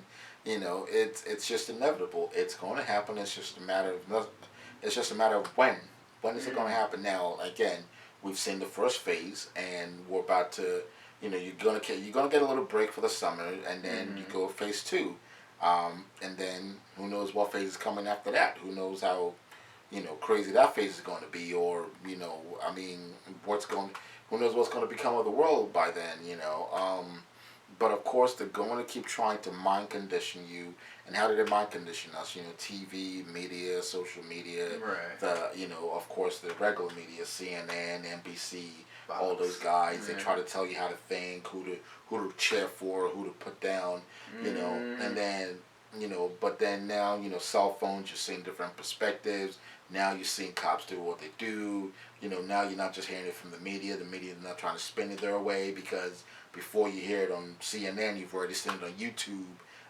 It's just inevitable. It's going to happen. It's just a matter of when. When is it going to happen? Now, again, we've seen the first phase, and we're about to. You're gonna get a little break for the summer, and then you go phase 2, and then who knows what phase is coming after that? Who knows how, crazy that phase is going to be, or who knows what's going to become of the world by then? But of course, they're going to keep trying to mind condition you. And how do they mind condition us? TV, media, social media. Right. Of course, the regular media, CNN, NBC, Fox. All those guys. They try to tell you how to think, who to cheer for, who to put down. And then but then now cell phones. You're seeing different perspectives. Now you're seeing cops do what they do. Now you're not just hearing it from the media. The media is not trying to spin it their way, because before you hear it on CNN, you've already seen it on YouTube,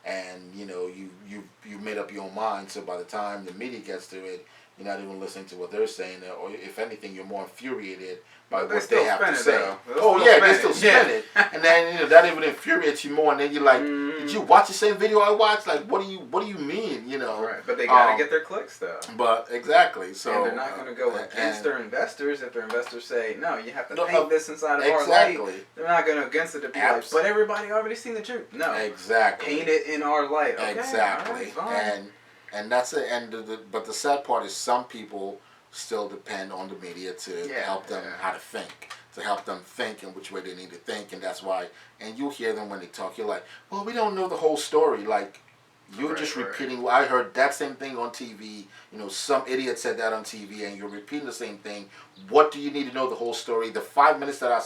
and you made up your own mind. So by the time the media gets to it, you're not even listening to what they're saying, or if anything, you're more infuriated by what they have to say. They still spin it, and then that even infuriates you more. And then you're like, did you watch the same video I watched? Like, what do you mean? Right, but they gotta get their clicks though. But exactly, so and they're not going to go against their investors if their investors say no, you have to paint this inside of our light. They're not going to against it to be like, but everybody already seen the truth. No, exactly, paint it in our light. Okay, exactly, right, and that's it. And but the sad part is some people still depend on the media to help them how to think, to help them think in which way they need to think, and that's why. And you hear them when they talk, you're like, well, we don't know the whole story. Like, you're just repeating. Well, I heard that same thing on TV. Some idiot said that on TV, and you're repeating the same thing. What do you need to know the whole story? The 5 minutes that I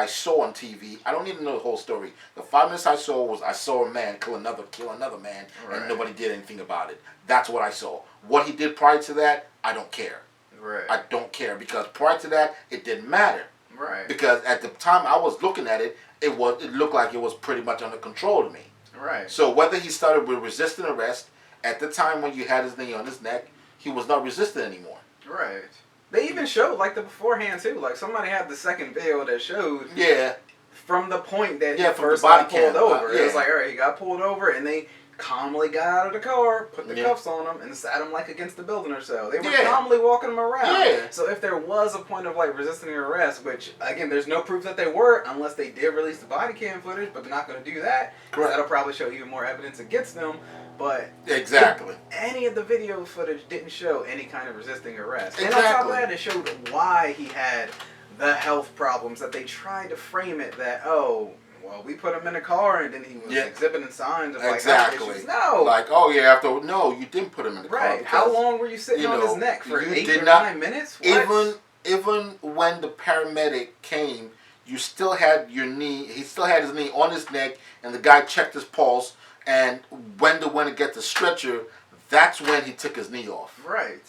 saw on TV, I don't need to know the whole story. The 5 minutes I saw a man kill another man, and nobody did anything about it. That's what I saw. What he did prior to that, I don't care. Right. I don't care, because prior to that, it didn't matter. Right. Because at the time I was looking at it, it looked like it was pretty much under control to me. Right. So whether he started with resisting arrest, at the time when you had his knee on his neck, he was not resisting anymore. Right. They even showed like the beforehand too. Like somebody had the second video that showed. Yeah. From the point that he from first the body got pulled cam. over, Yeah. it was like, all right, he got pulled over, and they calmly got out of the car, put the Yeah. cuffs on him, and sat him like against the building or so. They were Yeah. calmly walking him around. Yeah. So if there was a point of like resisting arrest, which again, there's no proof that they were, unless they did release the body cam footage, but they're not going to do that. Correct. That'll probably show even more evidence against them. But Exactly. any of the video footage didn't show any kind of resisting arrest. Exactly. And on top of that, it showed why he had the health problems, that they tried to frame it that, oh, well, we put him in a car and then he was exhibiting signs of like health issues. No. Like, oh yeah, no, you didn't put him in the car. Right. How long were you sitting on his neck for? 8 or 9 minutes? What? Even when the paramedic came, you still had your knee. He still had his knee on his neck, and the guy checked his pulse. And when they went to get the stretcher, that's when he took his knee off. Right.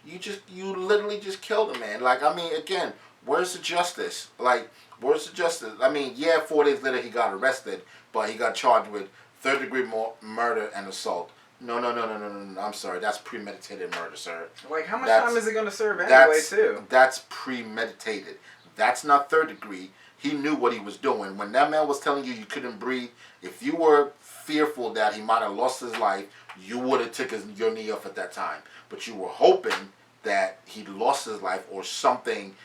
You literally just killed a man. Like, I mean, again, where's the justice? Like, where's the justice? I mean, yeah, 4 days later he got arrested, but he got charged with third-degree murder and assault. No. I'm sorry, that's premeditated murder, sir. Like, how much time is he going to serve anyway, too? That's premeditated. That's not third degree. He knew what he was doing. When that man was telling you couldn't breathe, if you were fearful that he might have lost his life, you would have taken your knee off at that time. But you were hoping that he lost his life or something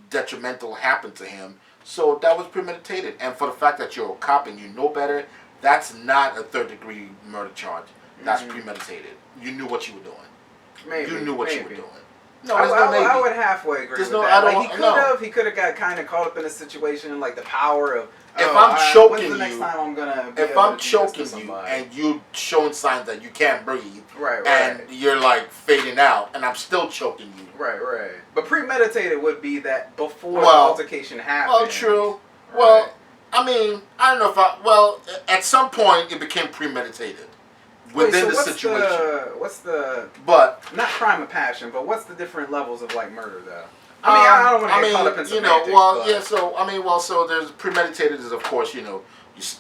detrimental happened to him. So that was premeditated. And for the fact that you're a cop and you know better, that's not a third-degree murder charge. That's premeditated. You knew what you were doing. Maybe. You knew what you were doing. No, I would halfway agree with that. He could have got kind of caught up in a situation, like the power of. If I'm choking when's the next time I'm gonna? If I'm choking you and you showing signs that you can't breathe, right, and you're like fading out, and I'm still choking you, right. But premeditated would be that before the altercation happened. Well, true. Right. Well, I mean, I don't know if well, at some point it became premeditated. Within the situation. But not crime of passion, but what's the different levels of like murder though? I don't want to get caught up in semantics, so there's premeditated is, of course,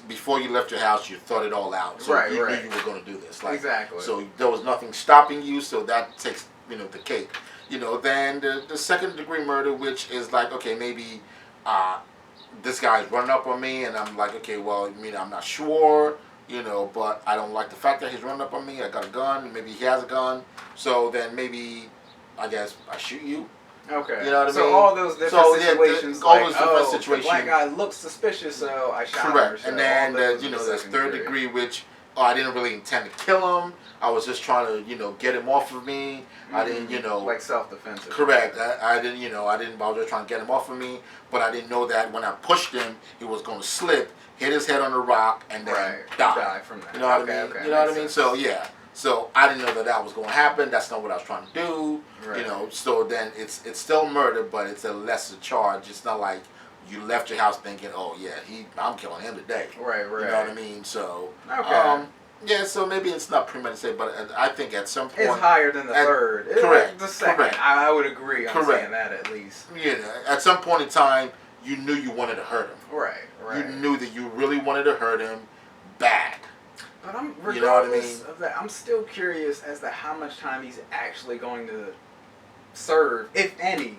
before you left your house, you thought it all out. So you knew you were going to do this. Like, exactly. So there was nothing stopping you, so that takes, the cake. Then the second degree murder, which is like, okay, maybe this guy's running up on me, and I'm like, okay, well, I'm not sure, but I don't like the fact that he's running up on me. I got a gun. Maybe he has a gun. So then maybe, I guess, I shoot you. Okay. You know what I mean? So all those different situations, the black guy looks suspicious, so I shot him. Correct. And then there's third degree, which I didn't really intend to kill him. I was just trying to, get him off of me. I didn't, like self-defense. Correct. I didn't, I was just trying to get him off of me, but I didn't know that when I pushed him, he was going to slip, hit his head on the rock, and then die from that. You know what I mean? Okay, you know what I mean? So yeah. So I didn't know that was going to happen. That's not what I was trying to do. Right. So then it's still murder, but it's a lesser charge. It's not like you left your house thinking, oh yeah, I'm killing him today. Right. You know what I mean? So okay. So maybe it's not premeditated, but I think at some point it's higher than the third. Correct. The second. Correct. I would agree on saying that at least. At some point in time, you knew you wanted to hurt him. Right. You knew that you really wanted to hurt him bad. But regardless of that, I'm still curious as to how much time he's actually going to serve, if any.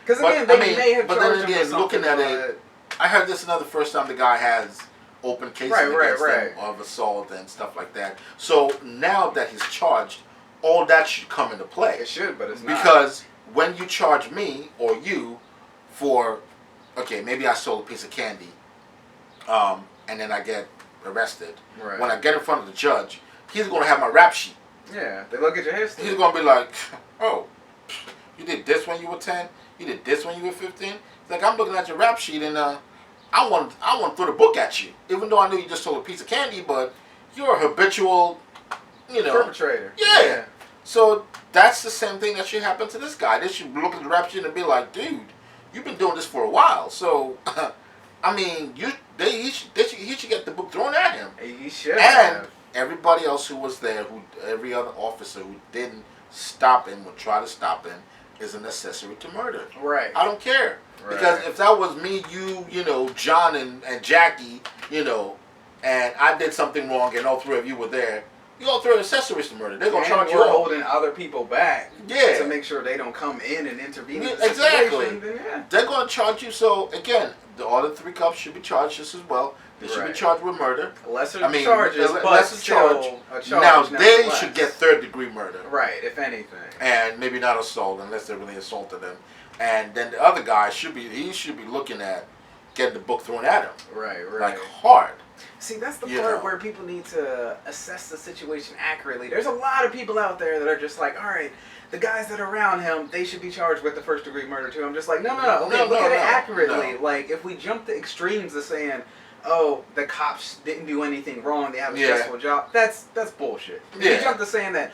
Because again, they may have charged him for something. Looking at it, I heard this is not the first time the guy has open cases against him of assault and stuff like that. So now that he's charged, all that should come into play. It should, but it's not. Because when you charge me or you for, okay, maybe I stole a piece of candy, and then I get arrested. Right. When I get in front of the judge, he's going to have my rap sheet. Yeah, they look at your history. He's going to be like, oh, you did this when you were 10? You did this when you were 15? It's like, I'm looking at your rap sheet and I want to throw the book at you. Even though I knew you just stole a piece of candy, but you're a habitual, perpetrator. Yeah. So that's the same thing that should happen to this guy. They should look at the rap sheet and be like, dude, you've been doing this for a while. So, I mean, he should get the book thrown at him. He should. And everybody else who was there, every other officer who didn't stop him or try to stop him, is an accessory to murder. Right. I don't care. Right. Because if that was me, you know, John and Jackie, you know, and I did something wrong and all three of you were there, you all three are accessories to murder. They're going to charge you we're all. holding other people back to make sure they don't come in and intervene in the situation. Then, yeah. They're going to charge you. So, again, all the three cops should be charged just as well. They should be charged with murder. Lesser charges, but lesser still charge. a charge. Now, they should get third-degree murder. Right, if anything. And maybe not assault unless they really assaulted them. And then the other guy should be looking at getting the book thrown at him. Right. Like hard. See, that's the part where people need to assess the situation accurately. There's a lot of people out there that are just like, all right, the guys that are around him, they should be charged with the first-degree murder too. I'm just like, no. Okay, look at it accurately. No. Like, if we jump to extremes of saying, oh, the cops didn't do anything wrong, they have a stressful job, that's bullshit. If you jump to saying that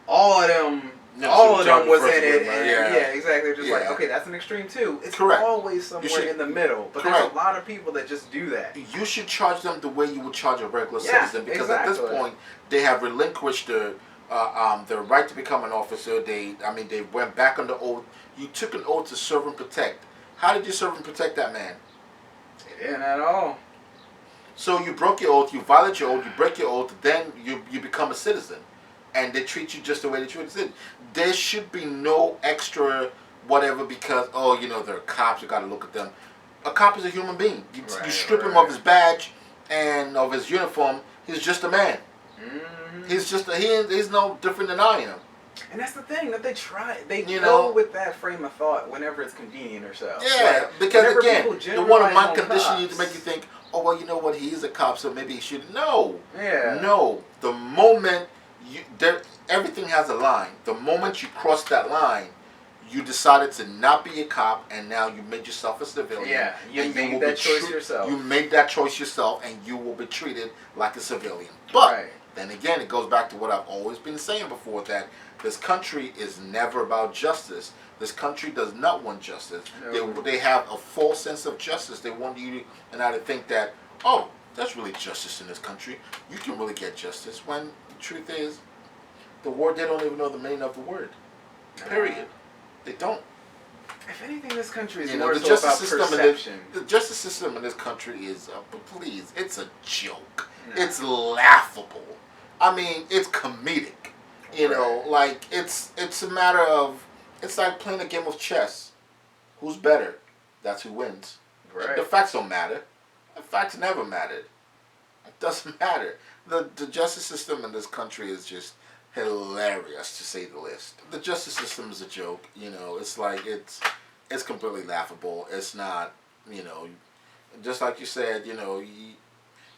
all of them was in it, and exactly. Just like, okay, that's an extreme too. It's always somewhere in the middle. But there's a lot of people that just do that. You should charge them the way you would charge a regular citizen, because at this point they have relinquished their right to become an officer. They went back on the oath. You took an oath to serve and protect. How did you serve and protect that man? They didn't at all. So you broke your oath. You violate your oath. You break your oath. Then you become a citizen. And they treat you just the way they treat you. There should be no extra whatever because, they're cops, you got to look at them. A cop is a human being. You strip him of his badge and of his uniform, he's just a man. Mm-hmm. He's no different than I am. And that's the thing, that they go with that frame of thought whenever it's convenient or so. Yeah, because again, they want to mind condition you to make you think, oh, well, you know what, he is a cop, so maybe he should. No. Yeah. No. The moment... everything has a line. The moment you cross that line, you decided to not be a cop, and now you made yourself a civilian. Yeah, you made that choice yourself. You made that choice yourself, and you will be treated like a civilian. But then again, it goes back to what I've always been saying before, that this country is never about justice. This country does not want justice. No. They have a false sense of justice. They want you and I to think that, oh, there's really justice in this country. You can really get justice, when the truth is, the word, they don't even know the meaning of the word. Period. They don't. If anything, this country is more so about perception. The justice system in this country is, please, it's a joke. No. It's laughable. I mean, it's comedic. Like, it's a matter of, it's like playing a game of chess. Who's better? That's who wins. Right. The facts don't matter. The facts never mattered. It doesn't matter. The justice system in this country is just hilarious, to say the least. The justice system is a joke. It's like it's completely laughable. It's not. Just like you said.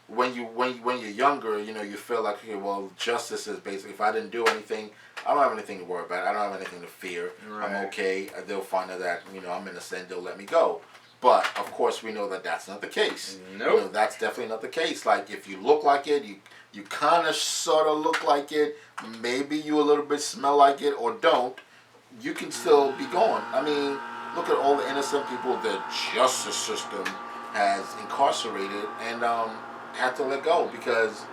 When you're younger, you feel like, okay, well, justice is basically, if I didn't do anything, I don't have anything to worry about. I don't have anything to fear. Right. I'm okay. They'll find out that I'm innocent. They'll let me go. But of course, we know that that's not the case. Nope. That's definitely not the case. Like, if you look like it, you kind of sort of look like it. Maybe you a little bit smell like it, or don't. You can still be gone. I mean, look at all the innocent people the justice system has incarcerated and had to let go because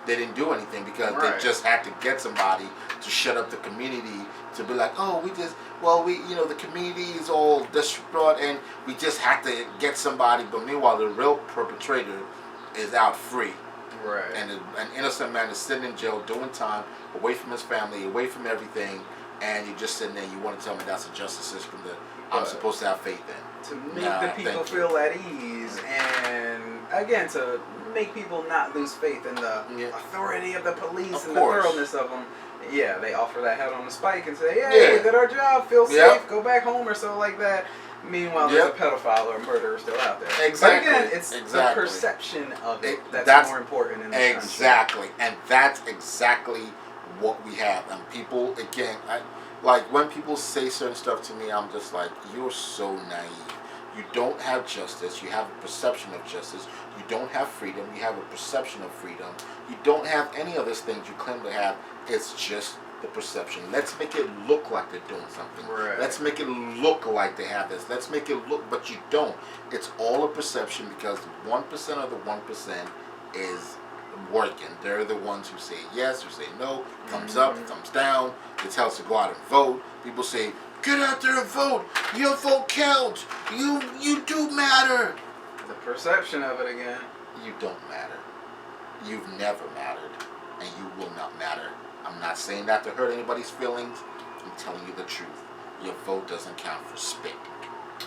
they didn't do anything, because they just had to get somebody to shut up the community, to be like, oh, the community is all distraught and we just had to get somebody. But meanwhile, the real perpetrator is out free. Right. And an innocent man is sitting in jail doing time, away from his family, away from everything, and you're just sitting there. You want to tell me that's a justice system that I'm supposed to have faith in? To make the people feel at ease, and again, to make people not lose faith in the authority of the police and the thoroughness of them. Yeah, they offer that head on the spike and say, hey, we did our job, feel safe, go back home or so like that. Meanwhile, there's a pedophile or a murderer still out there. Exactly. But again, it's the perception of it that's more important in this country. And that's exactly what we have. And people, again, like when people say certain stuff to me, I'm just like, you're so naive. You don't have justice. You have a perception of justice. You don't have freedom. You have a perception of freedom. You don't have any of those things you claim to have. It's just the perception. Let's make it look like they're doing something. Right. Let's make it look like they have this. Let's make it look, but you don't. It's all a perception, because 1% of the 1% is working. They're the ones who say yes, who say no, thumbs up, thumbs down. They tell us to go out and vote. People say, Get out there and vote. Your vote counts. You do matter. The perception of it again. You don't matter. You've never mattered, and you will not matter. I'm not saying that to hurt anybody's feelings. I'm telling you the truth. Your vote doesn't count for spit.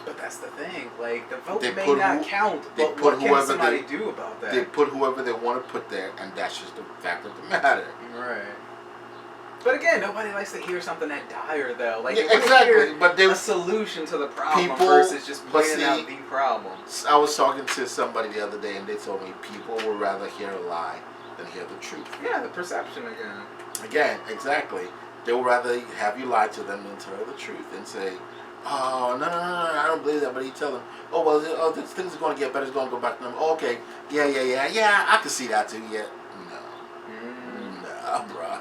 But that's the thing. Like, the vote They may put not who- count, they but put what can whoever somebody they- do about that? They put whoever they want to put there, and that's just the fact of the matter. Right. But again, nobody likes to hear something that dire, though. Like, Yeah, they wanna exactly. hear But they a solution to the problem people- versus just but pointing see, out the problem. I was talking to somebody the other day, and they told me people would rather hear a lie than hear the truth. Yeah, the perception again. Again, exactly. They would rather have you lie to them than tell the truth and say, "Oh, no, I don't believe that." But you tell them, "Oh, well, things are going to get better. It's going to go back to them." Oh, okay, yeah, I can see that too. Yeah, nah, bruh,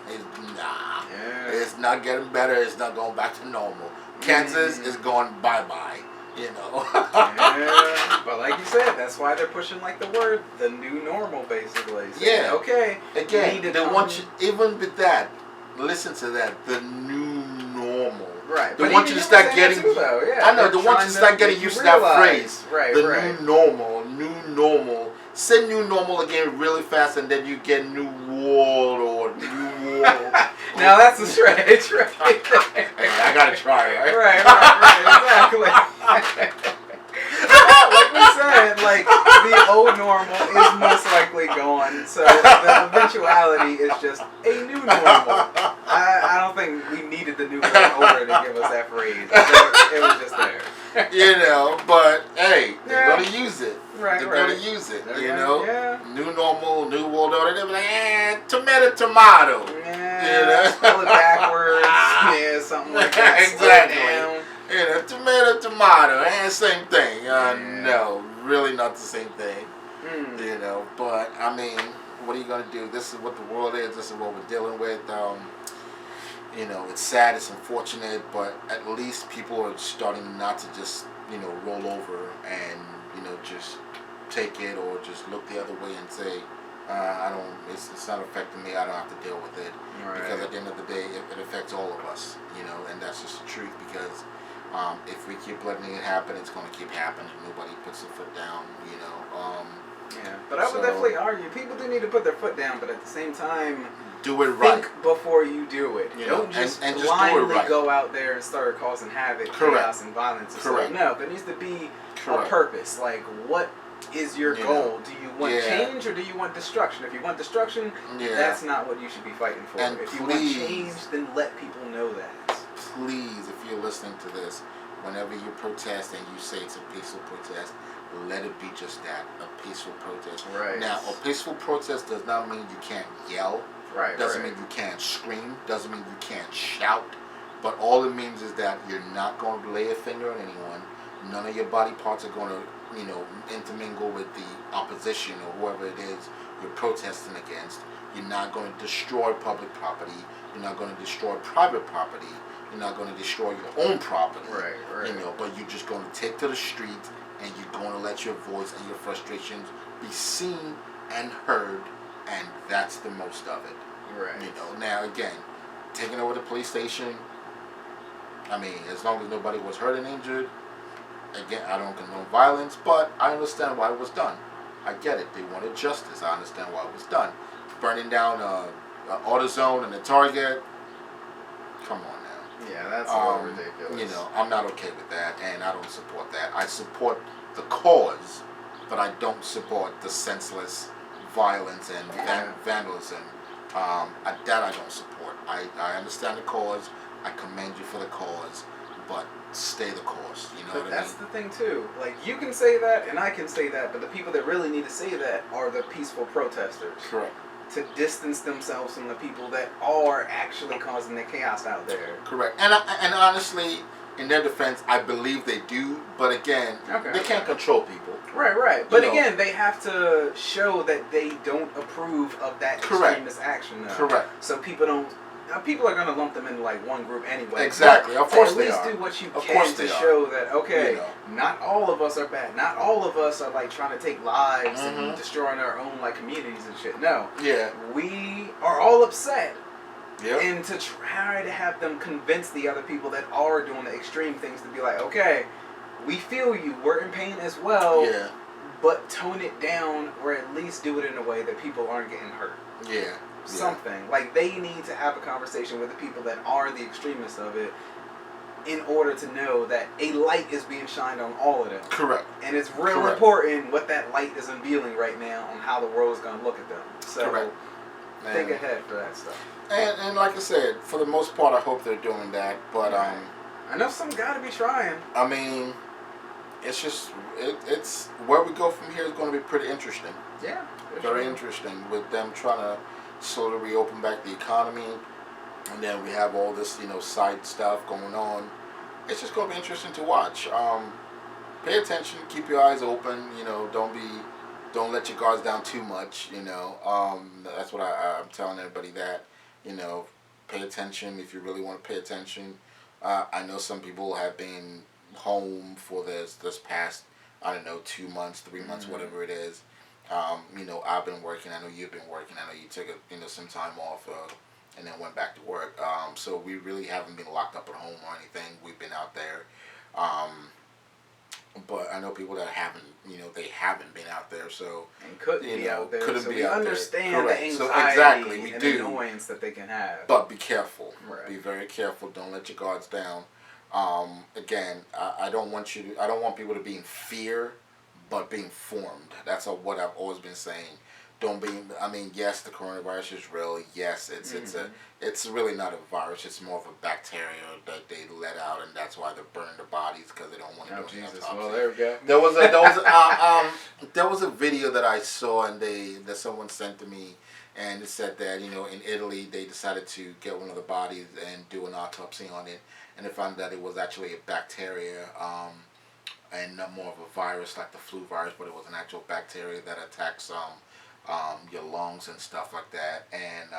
nah. Yeah. It's not getting better. It's not going back to normal. Kansas is going bye-bye. You know. Yeah, but like you said, that's why they're pushing like the new normal, basically. Saying, Yeah. Okay. Again, need to they come- want you. Even with that, listen to that. The new normal. Right. They But want even you to you start were saying getting. that too, though. Yeah, I know. they're They want you trying to start to getting make used you to that realize. phrase. Right. The right. new normal. New normal. Say new normal again really fast, and then you get new world or new world. Now that's a stretch, right? Hey, I gotta try it. Right? Right, exactly. Like we said, like the old normal is most likely gone, so the eventuality is just a new normal. I don't think we needed the new one in order to give us that phrase. It was just there. You know, but hey, they're Yeah. gonna use it. Right, They're right. gonna use it. They're You gonna- know, yeah. new normal, new world order. They're like, tomato. Yeah, spell it backwards. Yeah, something like that. Slow it Exactly. down. You know, tomato, same thing. No, really not the same thing. You know, but I mean, what are you gonna do? This is what the world is. This is what we're dealing with. You know, it's sad, it's unfortunate, but at least people are starting not to just, roll over and, just take it or just look the other way and say, it's not affecting me, I don't have to deal with it. Right. Because at the end of the day, it affects all of us, and that's just the truth because if we keep letting it happen, it's going to keep happening. Nobody puts their foot down, Yeah, but I would definitely argue people do need to put their foot down, but at the same time, do it right. think before you do it. Don't just and just blindly do it right. go out there and start causing havoc, Correct. chaos, and violence. And Correct. stuff. No, there needs to be Correct. a purpose. Like, what is your goal? Do you want Yeah. change or do you want destruction? If you want destruction, that's not what you should be fighting for. And if you want change, then let people know that. Please, if you're listening to this, whenever you protest and you say it's a peaceful protest, let it be just that, a peaceful protest. Right. Now, a peaceful protest does not mean you can't yell. Right. Doesn't mean you can't scream. Doesn't mean you can't shout. But all it means is that you're not going to lay a finger on anyone. None of your body parts are going to, intermingle with the opposition or whoever it is you're protesting against. You're not going to destroy public property. You're not going to destroy private property. You're not going to destroy your own property. Right. But you're just going to take to the street and you're going to let your voice and your frustrations be seen and heard, and that's the most of it. Right. Now again, taking over the police station, I mean, as long as nobody was hurt and injured, again, I don't condone violence, but I understand why it was done. I get it. They wanted justice. I understand why it was done. Burning down AutoZone and the Target, come on now. Yeah, that's a little ridiculous. I'm not okay with that, and I don't support that. I support the cause, but I don't support the senseless violence and vandalism. That I don't support. I understand the cause. I commend you for the cause, but stay the course. You know But what I that's mean? the thing too. Like, you can say that and I can say that, but the people that really need to say that are the peaceful protesters. Correct. To distance themselves from the people that are actually causing the chaos out there. Correct. And honestly, in their defense, I believe they do, but again, they can't control people. Right. But again, they have to show that they don't approve of that extremist action. Though. Correct. So people don't. People are going to lump them into like one group anyway. Exactly. But of course they are. At least do what you of can to show that not all of us are bad. Not all of us are like trying to take lives and destroying our own like communities and shit. No. Yeah. We are all upset. Yep. And to try to have them convince the other people that are doing the extreme things to be like, okay, we feel you, we're in pain as well, Yeah. but tone it down or at least do it in a way that people aren't getting hurt. Yeah. Something. Like, they need to have a conversation with the people that are the extremists of it in order to know that a light is being shined on all of them. Correct. And it's real important what that light is unveiling right now on how the world is going to look at them. So, Correct. think ahead for that stuff. And like I said, for the most part, I hope they're doing that. But I know some got to be trying. I mean, it's just it's where we go from here is going to be pretty interesting. Yeah. Very interesting with them trying to slowly reopen back the economy, and then we have all this side stuff going on. It's just going to be interesting to watch. Pay attention, keep your eyes open. Don't let your guards down too much. That's what I'm telling everybody that. Pay attention if you really want to pay attention. I know some people have been home for this past 2 months, 3 months, whatever it is. I've been working. I know you've been working. I know you took some time off and then went back to work. So we really haven't been locked up at home or anything. We've been out there. But I know people that haven't, they haven't been out there, so and couldn't be out there. Couldn't so be we out understand there. the Correct. anxiety So exactly, we and do. the annoyance that they can have. But be careful. Right. Be very careful. Don't let your guards down. Again, I don't want people to be in fear, but be informed. That's what I've always been saying. Don't be. Yes, the coronavirus is real. Yes, it's really not a virus. It's more of a bacteria that they let out, and that's why they burn the bodies because they don't want to do an autopsy. Well, there we go. There was a video that I saw that someone sent to me, and it said that in Italy they decided to get one of the bodies and do an autopsy on it, and they found that it was actually a bacteria. And not more of a virus like the flu virus, but it was an actual bacteria that attacks your lungs and stuff like that. And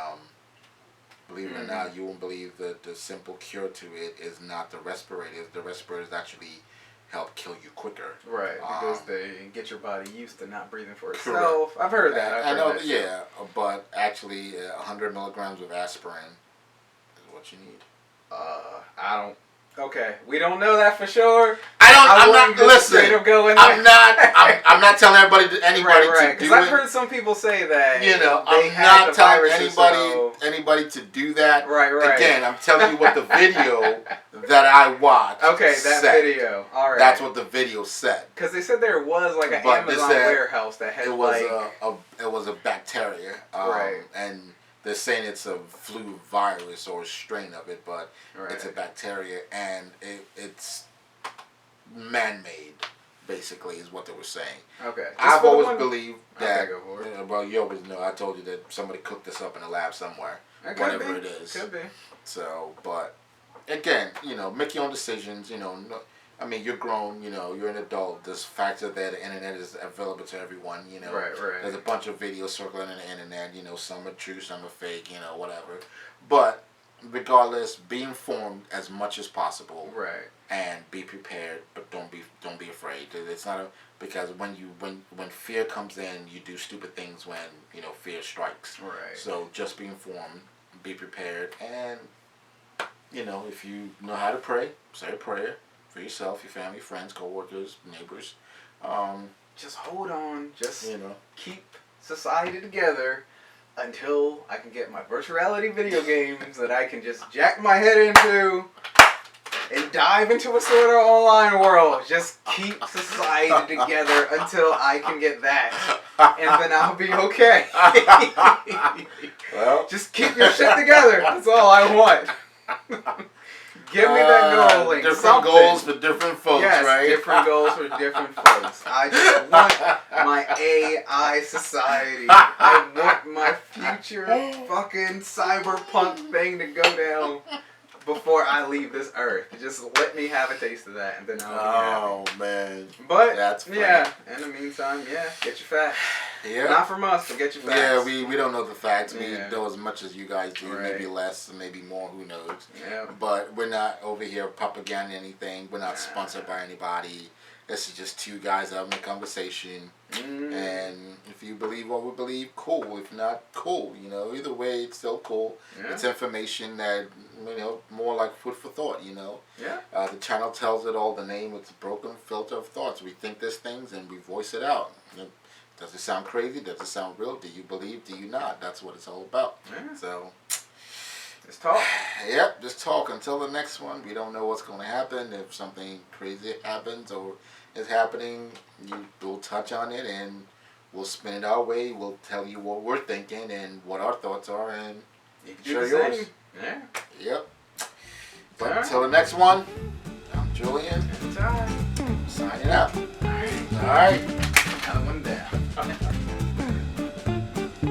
believe it or not, you won't believe that the simple cure to it is not the respirators. The respirators actually help kill you quicker. Right, because they get your body used to not breathing for itself. Correct. I've heard that. I know, yeah, but actually 100 milligrams of aspirin is what you need. I don't. Okay, we don't know that for sure. I'm not telling anybody to do it. Because I've heard some people say that. I'm not telling anybody to do that. Right. Again, I'm telling you what the video that I watched. Okay, that said. video. All right. That's what the video said. Because they said there was like an Amazon warehouse that had it was a bacteria. Right. And they're saying it's a flu virus or a strain of it, but it's a bacteria, and it's man-made, basically, is what they were saying. Okay. I've always believed that. Okay, go for it. Well, you always know. I told you that somebody cooked this up in a lab somewhere. Whatever it is. Could be. So, but again, make your own decisions. You're grown. You're an adult. There's facts are there. The internet is available to everyone. Right. There's a bunch of videos circling on the internet. Some are true, some are fake. Whatever. But regardless, be informed as much as possible. Right. And be prepared, but don't be afraid. It's not because when fear comes in, you do stupid things when fear strikes. Right. So just be informed, be prepared, and if you know how to pray, say a prayer for yourself, your family, friends, co-workers, neighbors. Just hold on. Just keep society together until I can get my virtual reality video games that I can just jack my head into and dive into a sort of online world. Just keep society together until I can get that. And then I'll be okay. Well, just keep your shit together. That's all I want. Give me that goal link. Different goals for different folks, right? Different goals for different folks. I just want my AI society. I want my future fucking cyberpunk thing to go down before I leave this earth. Just let me have a taste of that, and then I'll be happy. Oh, man. But, that's funny. Yeah, in the meantime, get your facts. Yeah. Not from us. Forget your facts. Yeah, we don't know the facts. We Yeah. know as much as you guys do. Right. Maybe less, maybe more. Who knows? Yeah. But we're not over here propaganda anything. We're not sponsored by anybody. This is just two guys having a conversation. And if you believe what we believe, cool. If not, cool. You know, either way, it's still cool. Yeah. It's information that, you know, more like food for thought, you know. Yeah. The channel tells it all. The name, it's a broken filter of thoughts. We think there's things and we voice it out. Does it sound crazy? Does it sound real? Do you believe? Do you not? That's what it's all about. Yeah. So, Just talk. yep, just talk. Until the next one, we don't know what's going to happen. If something crazy happens or is happening, we'll touch on it and we'll spin it our way. We'll tell you what we're thinking and what our thoughts are, and You can share do the yours. same. Yeah. Yep. But All right. until the next one, I'm Julian, Anytime. signing out. All right. All right. Another one down.